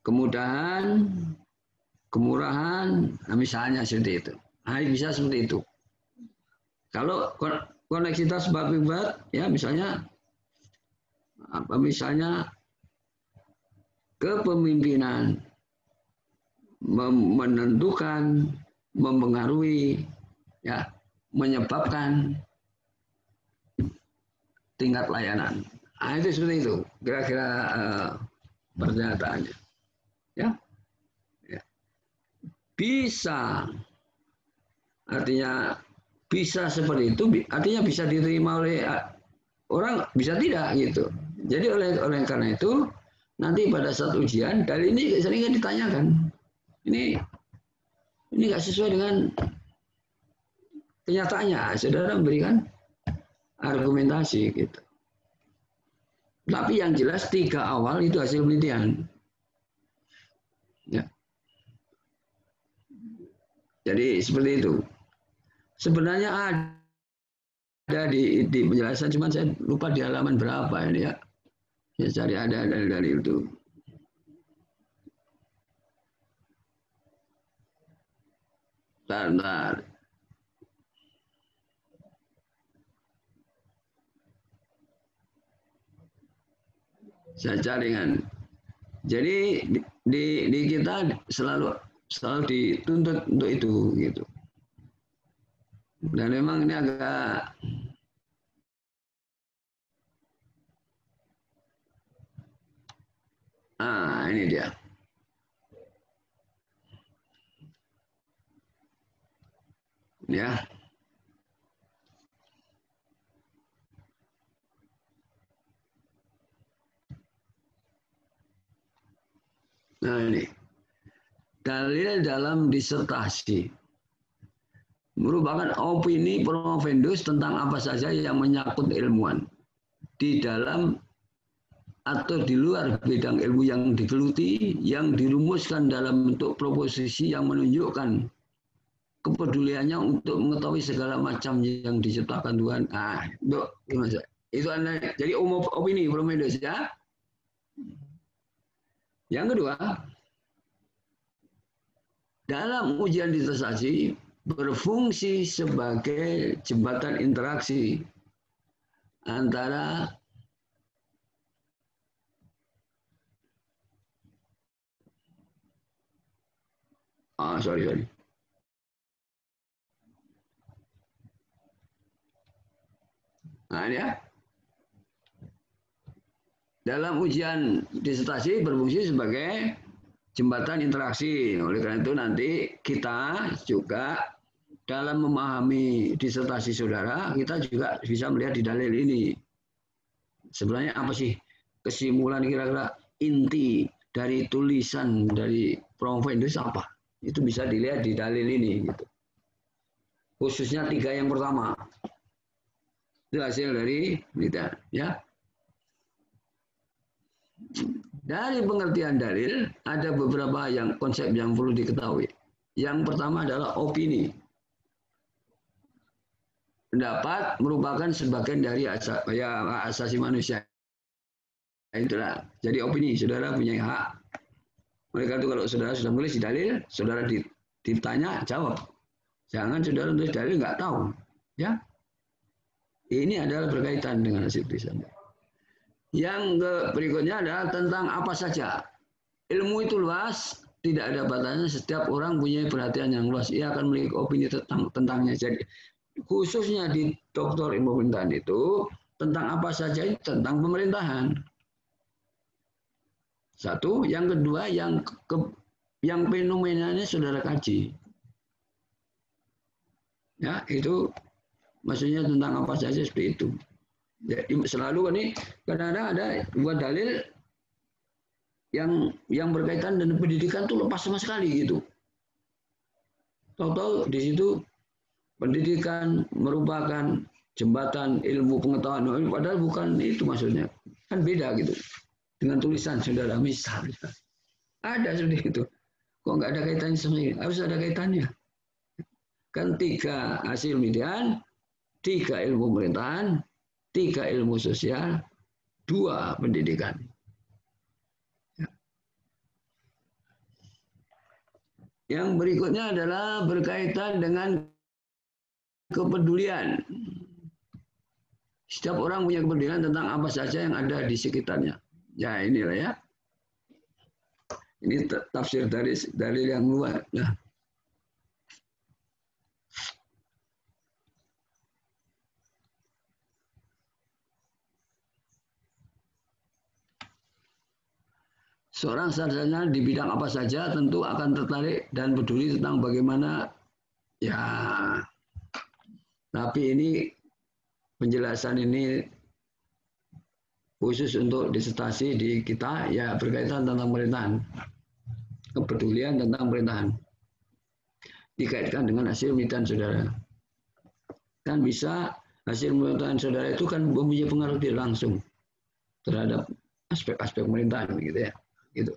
kemudahan, kemurahan, misalnya seperti itu. Nah, bisa seperti itu. Kalau koneksitas sebab akibat, ya misalnya kepemimpinan menentukan, mempengaruhi, ya menyebabkan tingkat layanan. Nah, itu seperti itu kira-kira pernyataannya. Ya. Bisa, artinya bisa seperti itu, artinya bisa diterima oleh orang, bisa tidak gitu. Jadi oleh karena itu nanti pada saat ujian kali ini sering ditanyakan, ini nggak sesuai dengan kenyataannya, saudara memberikan argumentasi gitu. Tapi yang jelas 3 awal itu hasil penelitian. Ya. Jadi seperti itu. Sebenarnya ada di penjelasan, cuman saya lupa di halaman berapa ini ya. Saya cari ada dari itu. Bentar. Saya cari kan. Jadi di kita selalu dituntut untuk itu gitu. Dan memang ini agak ini dia. Ya. Nah ini. Dalil dalam disertasi merupakan opini Provendus tentang apa saja yang menyangkut ilmuwan di dalam atau di luar bidang ilmu yang digeluti, yang dirumuskan dalam bentuk proposisi yang menunjukkan kepeduliannya untuk mengetahui segala macam yang diciptakan Tuhan. Itu jadi opini Provendus ya. Yang kedua, dalam ujian disertasi berfungsi sebagai jembatan interaksi antara sorry. Nah, ya. Dalam ujian disertasi berfungsi sebagai jembatan interaksi. Oleh karena itu nanti kita juga dalam memahami disertasi saudara, kita juga bisa melihat di dalil ini. Sebenarnya apa sih kesimpulan kira-kira inti dari tulisan dari Provendus apa? Itu bisa dilihat di dalil ini. Gitu. Khususnya 3 yang pertama. Itu hasil dari penelitian. Ya. Dari pengertian dalil, ada beberapa konsep yang perlu diketahui. Yang pertama adalah opini. Pendapat merupakan sebagian dari asasi manusia. Itulah. Jadi opini, saudara punya hak. Oleh karena itu kalau saudara sudah menulis di dalil, saudara ditanya, jawab. Jangan saudara menulis dalil nggak tahu. Ya. Ini adalah berkaitan dengan hasil tulisan. Yang berikutnya adalah tentang apa saja. Ilmu itu luas, tidak ada batasnya. Setiap orang punya perhatian yang luas. Ia akan memiliki opini tentangnya. Jadi khususnya di doktor ilmu pemerintahan itu tentang apa saja, tentang pemerintahan. Satu, yang kedua yang fenomenanya saudara kaji. Ya, itu maksudnya tentang apa saja seperti itu. Jadi selalu ini kadang-kadang ada buat dalil yang berkaitan dengan pendidikan tuh lepas sama sekali gitu. Tahu-tahu di situ pendidikan merupakan jembatan ilmu pengetahuan, padahal bukan itu maksudnya. Kan beda gitu. Dengan tulisan saudara misalnya. Ada seperti itu. Kok nggak ada kaitannya sama ini? Harus ada kaitannya. Kan 3 hasil pendidikan, 3 ilmu pemerintahan, 3 ilmu sosial, 2 pendidikan. Yang berikutnya adalah berkaitan dengan kepedulian. Setiap orang punya kepedulian tentang apa saja yang ada di sekitarnya. Ya inilah ya. Ini tafsir dari yang luas. Nah. Seorang sarjana di bidang apa saja tentu akan tertarik dan peduli tentang bagaimana ya. Tapi ini penjelasan ini khusus untuk disertasi di kita ya berkaitan tentang pemerintahan. Kepedulian tentang pemerintahan. Dikaitkan dengan hasil pemerintahan saudara. Kan bisa hasil pemerintahan saudara itu kan mempunyai pengaruh langsung terhadap aspek-aspek pemerintahan gitu ya. Gitu.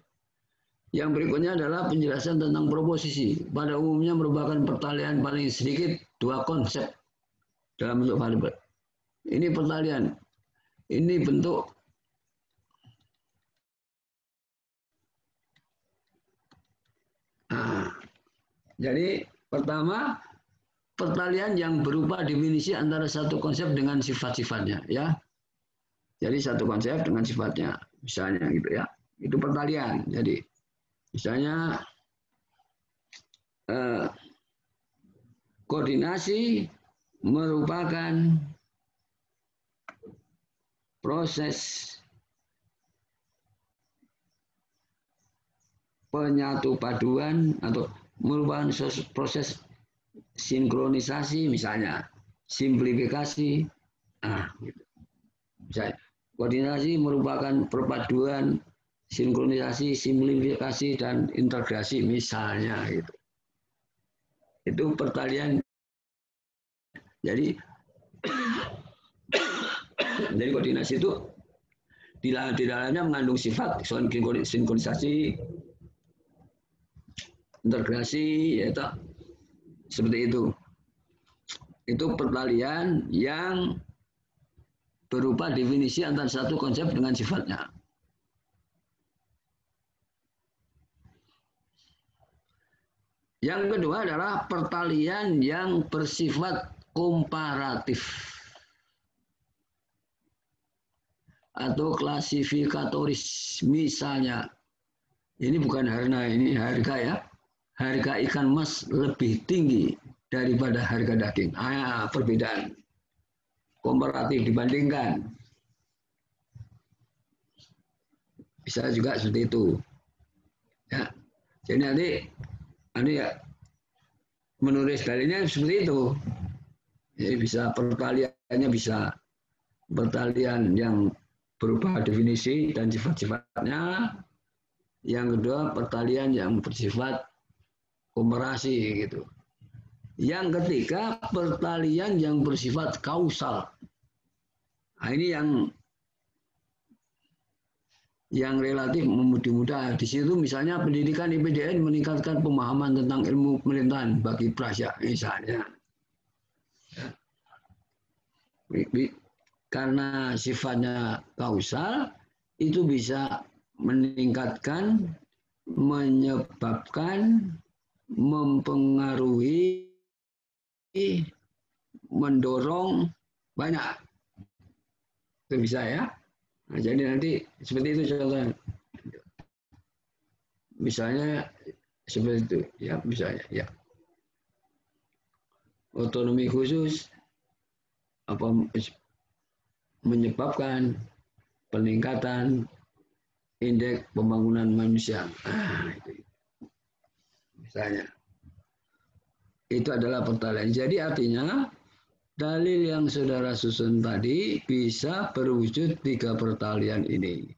Yang berikutnya adalah penjelasan tentang proposisi. Pada umumnya merupakan pertalian paling sedikit 2 konsep dalam bentuk variabel. Ini pertalian. Ini bentuk jadi pertama pertalian yang berupa definisi antara satu konsep dengan sifat-sifatnya ya. Jadi satu konsep dengan sifatnya misalnya gitu ya. Itu pertalian. Jadi misalnya koordinasi merupakan proses penyatu paduan atau merupakan proses sinkronisasi misalnya, simplifikasi. Gitu. Misalnya, koordinasi merupakan perpaduan sinkronisasi, simplifikasi, dan integrasi misalnya gitu. Itu pertalian. Jadi koordinasi itu di dalamnya mengandung sifat sinkronisasi, integrasi, yaitu seperti itu. Itu pertalian yang berupa definisi antara satu konsep dengan sifatnya. Yang kedua adalah pertalian yang bersifat komparatif atau klasifikatoris. Misalnya, ini bukan harga, ini harga ya. Harga ikan mas lebih tinggi daripada harga daging. Perbedaan. Komparatif dibandingkan. Bisa juga seperti itu. Ya. Jadi nanti ya menulis dalilnya seperti itu. Jadi bisa pertaliannya bisa pertalian yang berupa definisi dan sifat-sifatnya. Yang kedua pertalian yang bersifat komparasi gitu. Yang ketiga pertalian yang bersifat kausal. Nah, ini yang relatif mudah. Di situ misalnya pendidikan IPDN meningkatkan pemahaman tentang ilmu pemerintahan bagi praja misalnya. Karena sifatnya kausal itu bisa meningkatkan, menyebabkan, mempengaruhi, mendorong banyak. Itu bisa ya. Nah, jadi nanti seperti itu contohnya. Misalnya seperti itu, ya misalnya, ya. Otonomi khusus apa menyebabkan peningkatan indeks pembangunan manusia. Itu. Misalnya. Itu adalah pertalian. Jadi artinya dalil yang saudara susun tadi bisa berwujud 3 pertalian ini.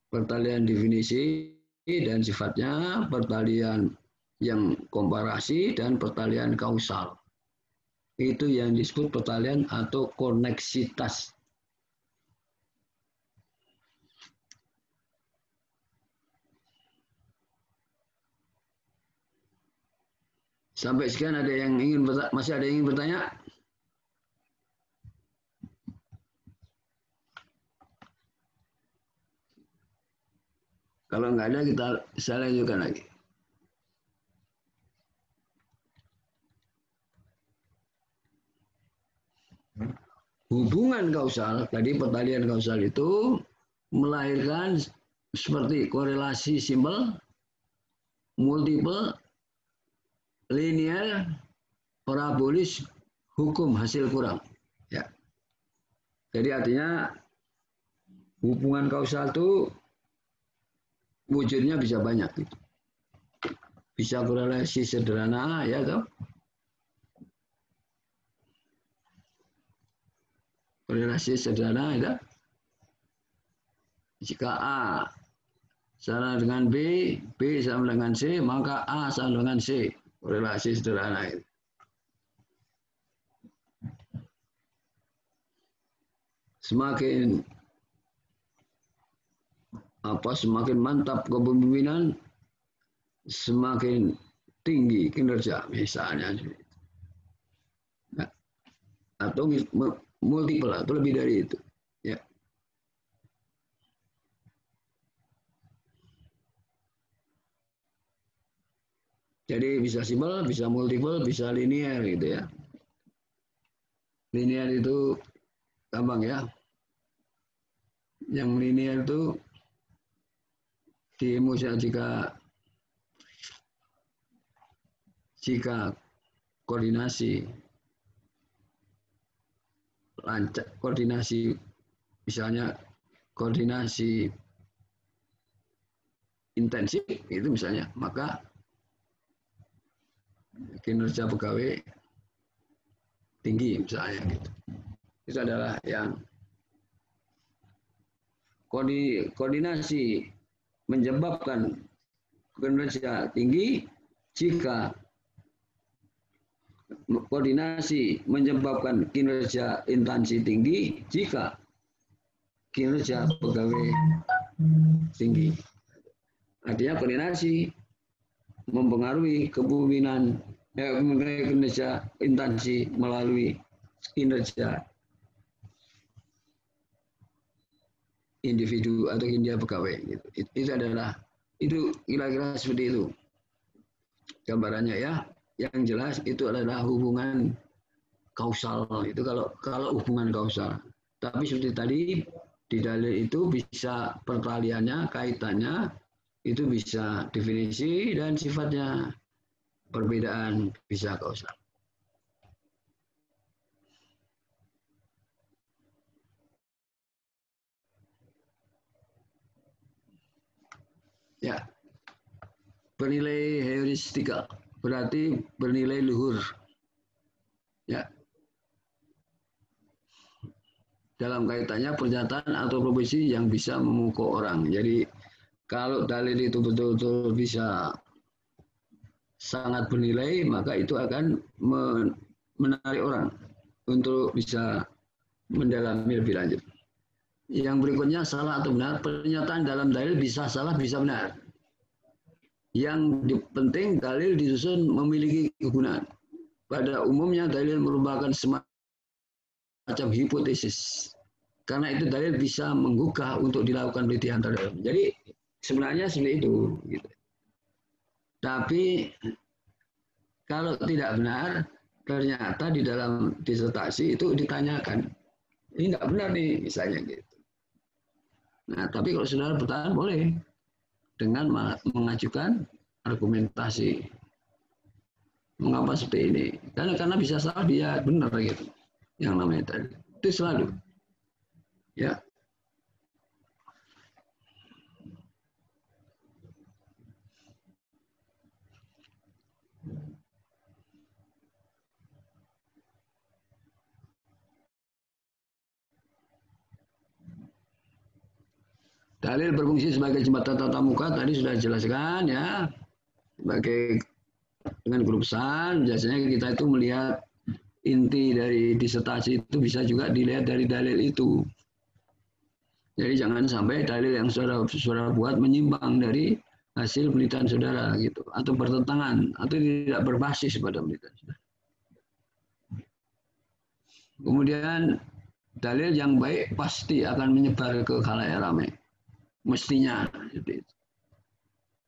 Pertalian definisi dan sifatnya, pertalian yang komparasi, dan pertalian kausal. Itu yang disebut pertalian atau koneksitas. Sampai sekian ada yang ingin masih ada yang ingin bertanya? Kalau nggak ada kita saya lanjutkan lagi. Hubungan kausal, tadi pertalian kausal itu melahirkan seperti korelasi simpel, multiple, linear, parabolis, hukum hasil kurang. Ya. Jadi artinya hubungan kausal itu wujudnya bisa banyak. Gitu. Bisa korelasi sederhana, ya toh. Korelasi sederhana, ya. Jika A sama dengan B, B sama dengan C, maka A sama dengan C. Korelasi sederhana itu. Semakin semakin mantap kepemimpinan, semakin tinggi kinerja misalnya. Nah, atau multiple atau lebih dari itu. Ya. Jadi bisa simpel, bisa multiple, bisa linear gitu ya. Linear itu gampang ya. Yang linear itu jika koordinasi lancar, koordinasi misalnya koordinasi intensif itu misalnya, maka kinerja pegawai tinggi misalnya gitu. Itu adalah yang koordinasi menyebabkan kinerja tinggi jika koordinasi menyebabkan kinerja intansi tinggi jika kinerja pegawai tinggi. Artinya koordinasi mempengaruhi kepemimpinan kinerja intansi melalui kinerja individu atau kinerja pegawai. Gitu. Itu adalah itu kira-kira seperti itu gambarannya ya. Yang jelas itu adalah hubungan kausal itu kalau hubungan kausal. Tapi seperti tadi di dalil itu bisa pertaliannya, kaitannya itu bisa definisi dan sifatnya perbedaan bisa kausal. Ya, bernilai heuristika berarti bernilai luhur. Ya, dalam kaitannya pernyataan atau proposisi yang bisa memukau orang. Jadi kalau dalil itu betul-betul bisa sangat bernilai, maka itu akan menarik orang untuk bisa mendalami lebih lanjut. Yang berikutnya salah atau benar, pernyataan dalam dalil bisa salah, bisa benar. Yang penting dalil disusun memiliki kegunaan. Pada umumnya dalil merupakan semacam hipotesis. Karena itu dalil bisa menggugah untuk dilakukan penelitian terhadap. Jadi sebenarnya seperti itu. Gitu. Tapi kalau tidak benar, ternyata di dalam disertasi itu ditanyakan. Ini nggak benar nih, misalnya gitu. Nah, tapi kalau saudara bertahan boleh dengan mengajukan argumentasi. Mengapa seperti ini? Karena bisa salah dia benar gitu. Yang namanya tadi. Itu selalu. Ya. Dalil berfungsi sebagai jembatan tatap muka tadi sudah dijelaskan ya. Sebagai dengan guru besar, biasanya kita itu melihat inti dari disertasi itu bisa juga dilihat dari dalil itu. Jadi jangan sampai dalil yang saudara buat menyimpang dari hasil penelitian saudara gitu, atau bertentangan, atau tidak berbasis pada penelitian saudara. Kemudian dalil yang baik pasti akan menyebar ke khalayak ramai. Mestinya seperti itu.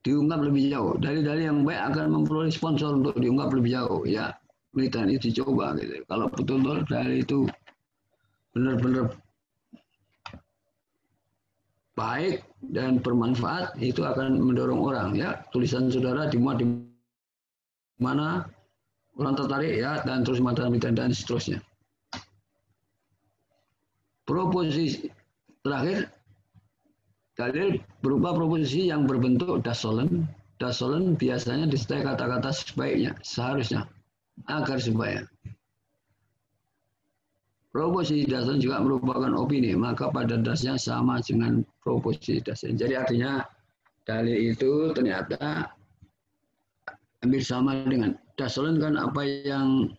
Diungkap lebih jauh. Dalil-dalil yang baik akan memperoleh sponsor untuk diungkap lebih jauh. Ya, penelitian itu dicoba gitu. Kalau betul-betul dalil itu benar-benar baik dan bermanfaat, itu akan mendorong orang ya. Tulisan saudara dimuat di mana orang tertarik ya, dan terus materi dan seterusnya. Proposisi terakhir, dalil berupa proposisi yang berbentuk dasolen. Dasolen biasanya disertai kata-kata sebaiknya, seharusnya, agar supaya. Proposisi dasolen juga merupakan opini, maka pada dasarnya sama dengan proposisi dasolen. Jadi artinya dalil itu ternyata hampir sama dengan dasolen kan apa yang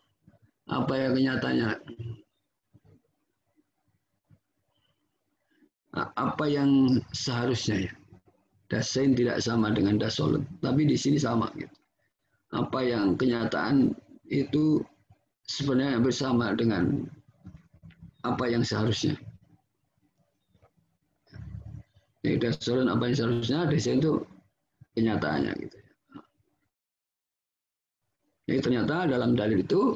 kenyataannya. Apa yang seharusnya ya. Dasein tidak sama dengan dasolen, tapi di sini sama gitu. Apa yang kenyataan itu sebenarnya bersama dengan apa yang seharusnya. Jadi dasolen apa yang seharusnya, dasein itu kenyataannya gitu. Jadi ternyata dalam dalil itu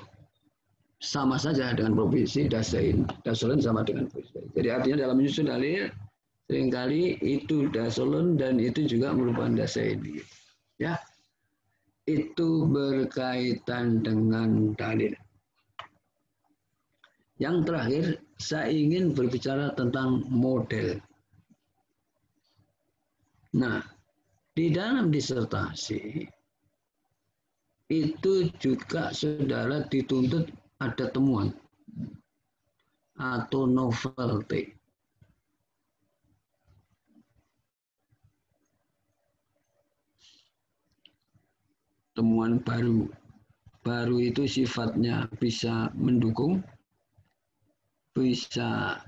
sama saja dengan proposisi dasein. Dasolen sama dengan proposisi. Jadi artinya dalam menyusun dalil seringkali itu dasolen dan itu juga merupakan dasein. Ya, itu berkaitan dengan dalil. Yang terakhir, saya ingin berbicara tentang model. Nah, di dalam disertasi itu juga saudara dituntut ada temuan atau novelty. Temuan baru. Baru itu sifatnya bisa mendukung, bisa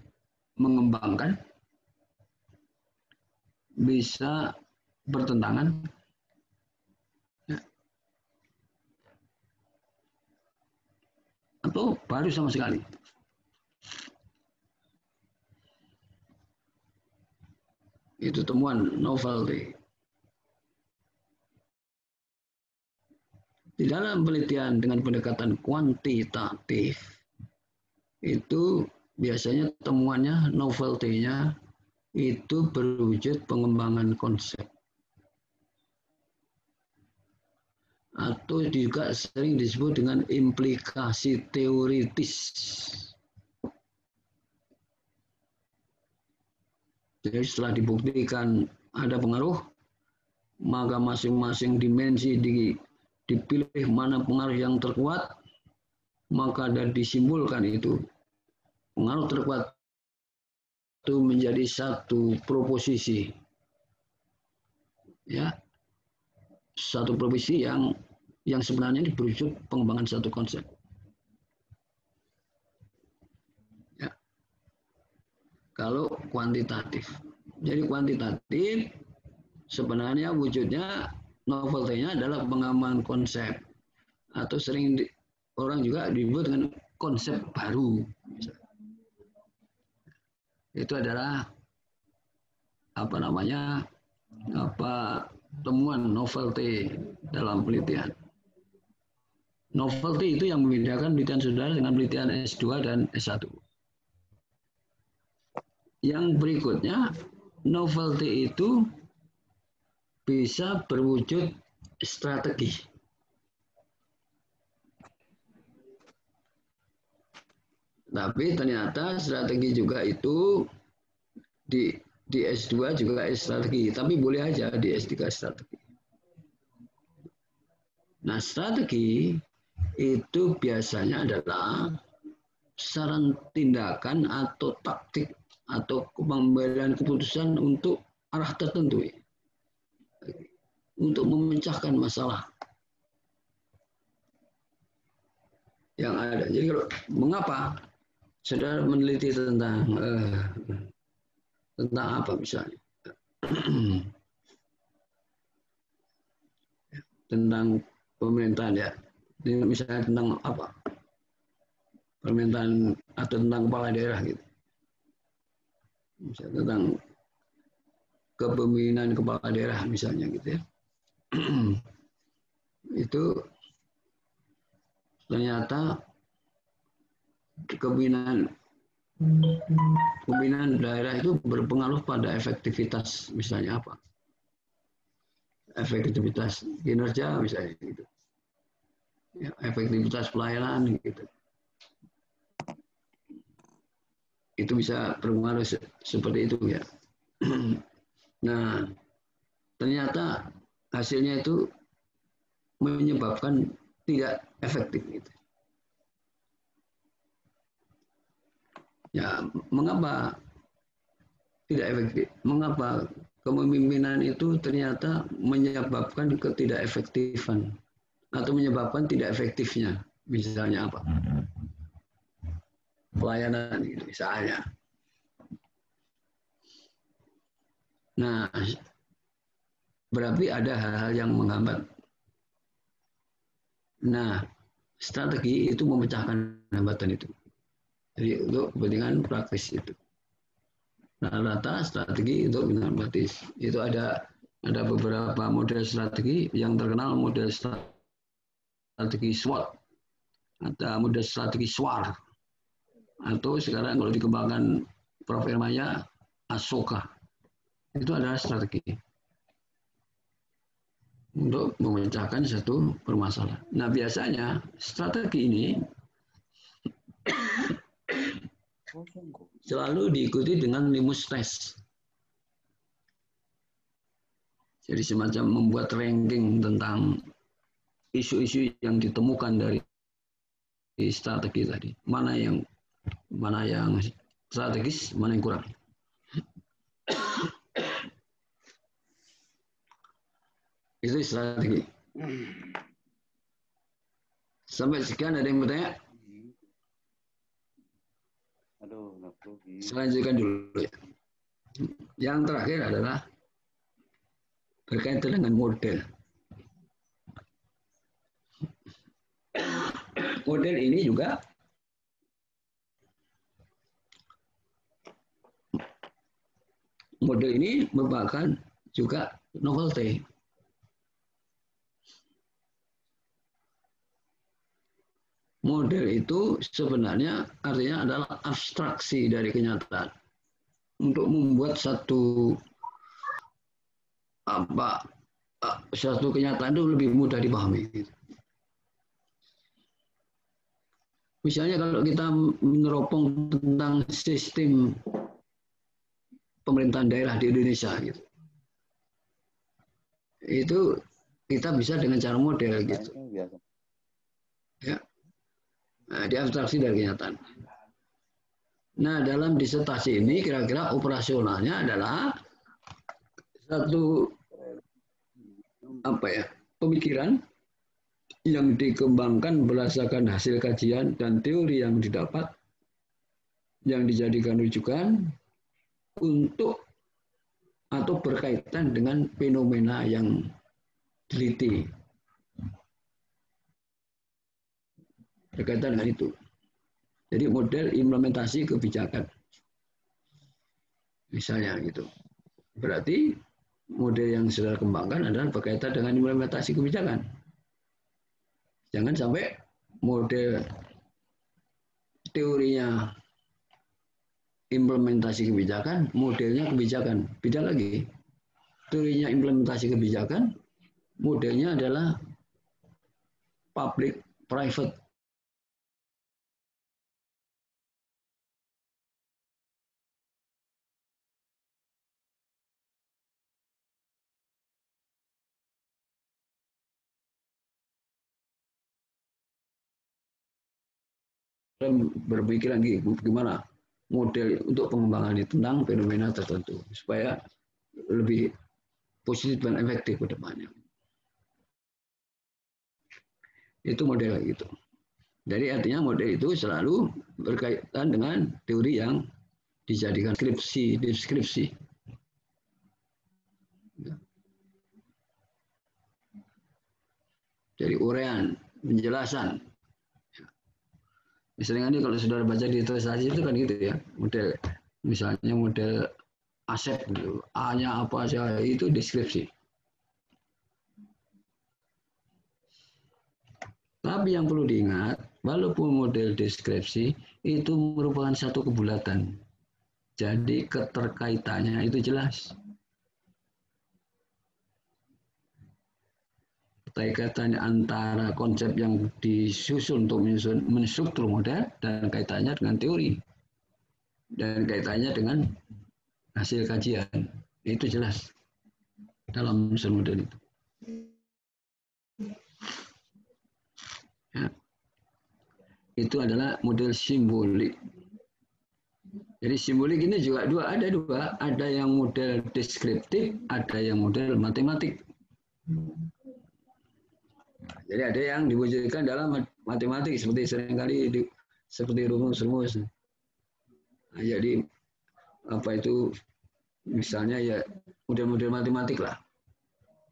mengembangkan, bisa bertentangan. Atau baru sama sekali. Itu temuan novelty. Di dalam penelitian dengan pendekatan kuantitatif, itu biasanya temuannya, novelty-nya, itu berwujud pengembangan konsep. Atau juga sering disebut dengan implikasi teoritis. Jadi setelah dibuktikan ada pengaruh, maka masing-masing dimensi dipilih mana pengaruh yang terkuat, maka dan disimpulkan itu pengaruh terkuat itu menjadi satu proposisi. Ya. Satu proposisi yang sebenarnya ini berwujud pengembangan satu konsep. Ya. Kalau kuantitatif. Jadi kuantitatif sebenarnya wujudnya novelty-nya adalah pengembangan konsep. Atau sering orang juga disebut dengan konsep baru. Itu adalah temuan novelty dalam penelitian. Novelty itu yang membedakan penelitian saudara dengan penelitian S2 dan S1. Yang berikutnya, novelty itu bisa berwujud strategi. Tapi ternyata strategi juga itu di S2 juga strategi, tapi boleh aja di S3 strategi. Nah, strategi itu biasanya adalah saran tindakan atau taktik atau pengambilan keputusan untuk arah tertentu untuk memecahkan masalah yang ada. Jadi kalau mengapa saudara meneliti tentang apa misalnya tentang pemerintahan ya, misalnya tentang apa pemerintahan atau tentang kepala daerah gitu, misalnya tentang kepemimpinan kepala daerah misalnya gitu ya. Itu ternyata kepemimpinan daerah itu berpengaruh pada efektivitas, misalnya apa? Efektivitas kinerja misalnya gitu. Ya, efektivitas pelayanan gitu. Itu bisa berpengaruh seperti itu ya. Nah, ternyata hasilnya itu menyebabkan tidak efektif gitu. Ya, mengapa tidak efektif? Mengapa kepemimpinan itu ternyata menyebabkan ketidak efektifan atau menyebabkan tidak efektifnya? Misalnya apa? Pelayanan gitu, misalnya. Nah, berarti ada hal-hal yang menghambat. Nah, strategi itu memecahkan hambatan itu. Jadi untuk kepentingan praktis itu. Nah, rata strategi untuk kepentingan praktis. Itu ada beberapa model strategi yang terkenal, model strategi SWOT, ada model strategi SWAR, atau sekarang kalau dikembangkan Prof. Irmaya, ASOKA. Itu adalah strategi untuk memecahkan satu permasalahan. Nah, biasanya strategi ini selalu diikuti dengan limus test. Jadi semacam membuat ranking tentang isu-isu yang ditemukan dari strategi tadi. Mana yang strategis, mana yang kurang. Itu strategi. Sampai sekian ada yang bertanya? Saya lanjutkan dulu ya. Yang terakhir adalah berkaitan dengan model. Model ini juga merupakan juga novelty. Model itu sebenarnya artinya adalah abstraksi dari kenyataan untuk membuat satu kenyataan itu lebih mudah dipahami. Misalnya kalau kita meneropong tentang sistem pemerintahan daerah di Indonesia gitu, itu kita bisa dengan cara model gitu. Ya. Nah, diabstraksi dari kenyataan. Nah, dalam disertasi ini kira-kira operasionalnya adalah satu pemikiran yang dikembangkan berdasarkan hasil kajian dan teori yang didapat, yang dijadikan rujukan untuk atau berkaitan dengan fenomena yang teliti. Berkaitan dengan itu. Jadi model implementasi kebijakan. Misalnya gitu. Berarti model yang sudah kembangkan adalah berkaitan dengan implementasi kebijakan. Jangan sampai model teorinya implementasi kebijakan, modelnya kebijakan. Beda lagi. Teorinya implementasi kebijakan, modelnya adalah public-private. Berpikir lagi gimana model untuk pengembangan itu tentang fenomena tertentu supaya lebih positif dan efektif ke depannya. Itu model gitu. Jadi artinya model itu selalu berkaitan dengan teori yang dijadikan deskripsi. Jadi uraian, penjelasan. Misalnya ini kalau saudara baca di investasi itu kan gitu ya, model misalnya model aset gitu, A-nya apa saja itu deskripsi. Tapi yang perlu diingat, walaupun model deskripsi itu merupakan satu kebulatan. Jadi keterkaitannya itu jelas. Kaitannya antara konsep yang disusun untuk menstruktur model dan kaitannya dengan teori. Dan kaitannya dengan hasil kajian. Itu jelas dalam menyusun model itu. Ya. Itu adalah model simbolik. Jadi simbolik ini juga ada dua. Ada yang model deskriptif, ada yang model matematik. Jadi ada yang diwujudkan dalam matematik seperti seringkali seperti rumus-rumus. Nah, jadi apa itu misalnya ya model-model matematik lah.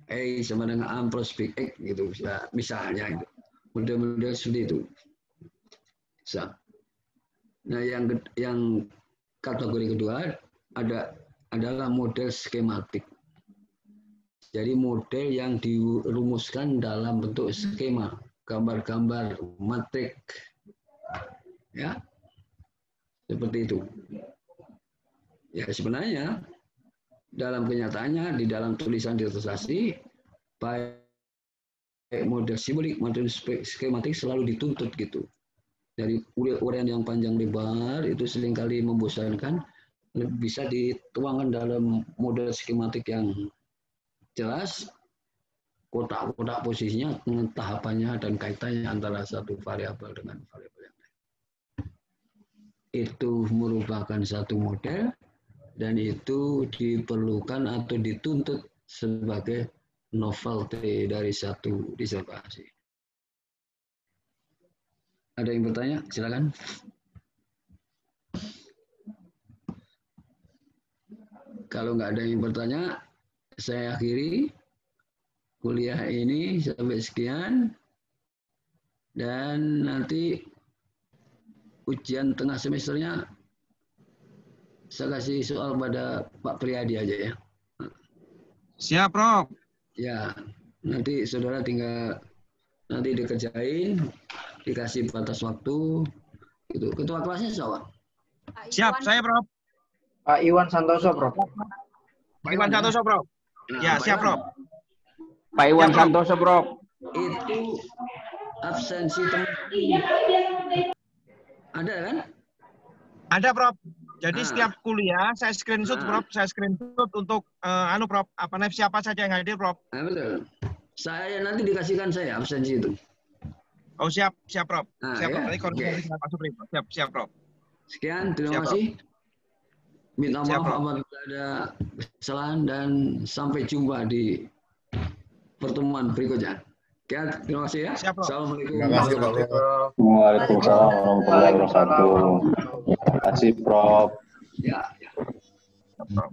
A sama dengan A plus big X gitu misalnya itu. Model-model seperti itu. Nah, yang kategori kedua adalah model skematik. Jadi model yang dirumuskan dalam bentuk skema, gambar-gambar, matrik, ya, seperti itu. Ya sebenarnya dalam kenyataannya di dalam tulisan disertasi, baik model simbolik, model skematik selalu dituntut gitu. Dari uraian yang panjang lebar itu seringkali membosankan, bisa dituangkan dalam model skematik yang jelas, kotak-kotak posisinya, tahapannya dan kaitannya antara satu variabel dengan variabel yang lain. Itu merupakan satu model dan itu diperlukan atau dituntut sebagai novelty dari satu disertasi. Ada yang bertanya? Silakan. Kalau nggak ada yang bertanya, saya akhiri kuliah ini sampai sekian. Dan nanti ujian tengah semesternya saya kasih soal pada Pak Priyadi aja ya. Siap, Prof. Ya, nanti saudara tinggal nanti dikerjain, dikasih batas waktu. Gitu. Ketua kelasnya siapa? Siap, saya, Prof. Pak Iwan Santoso, Prof. Pak Iwan Santoso, Prof. Nah, Ya, siap, Prof. Pak Iwan Santoso, Prof. Itu absensi teman. Ada kan? Ada, Prof. Jadi Nah. setiap kuliah saya screenshot, Prof. Saya screenshot untuk Prof. Siapa saja yang hadir, Prof. Nah, betul. Saya nanti dikasihkan saya absensi itu. Oh, siap, Prof. Nah, Siap, ya. Prof. Nanti koordinasi dengan Pak Supri, Prof. Siap, Prof. Sekian, terima Siap, kasih. Minta Siap, maaf Prof. apabila ada kesalahan dan sampai jumpa di pertemuan berikutnya. Sekian, terima kasih ya. Siap, Prof. Assalamualaikum. Terima kasih, Pak Prof. Waalaikumsalam warahmatullahi wabarakatuh. Terima kasih, Prof. Ya. Siap, Prof.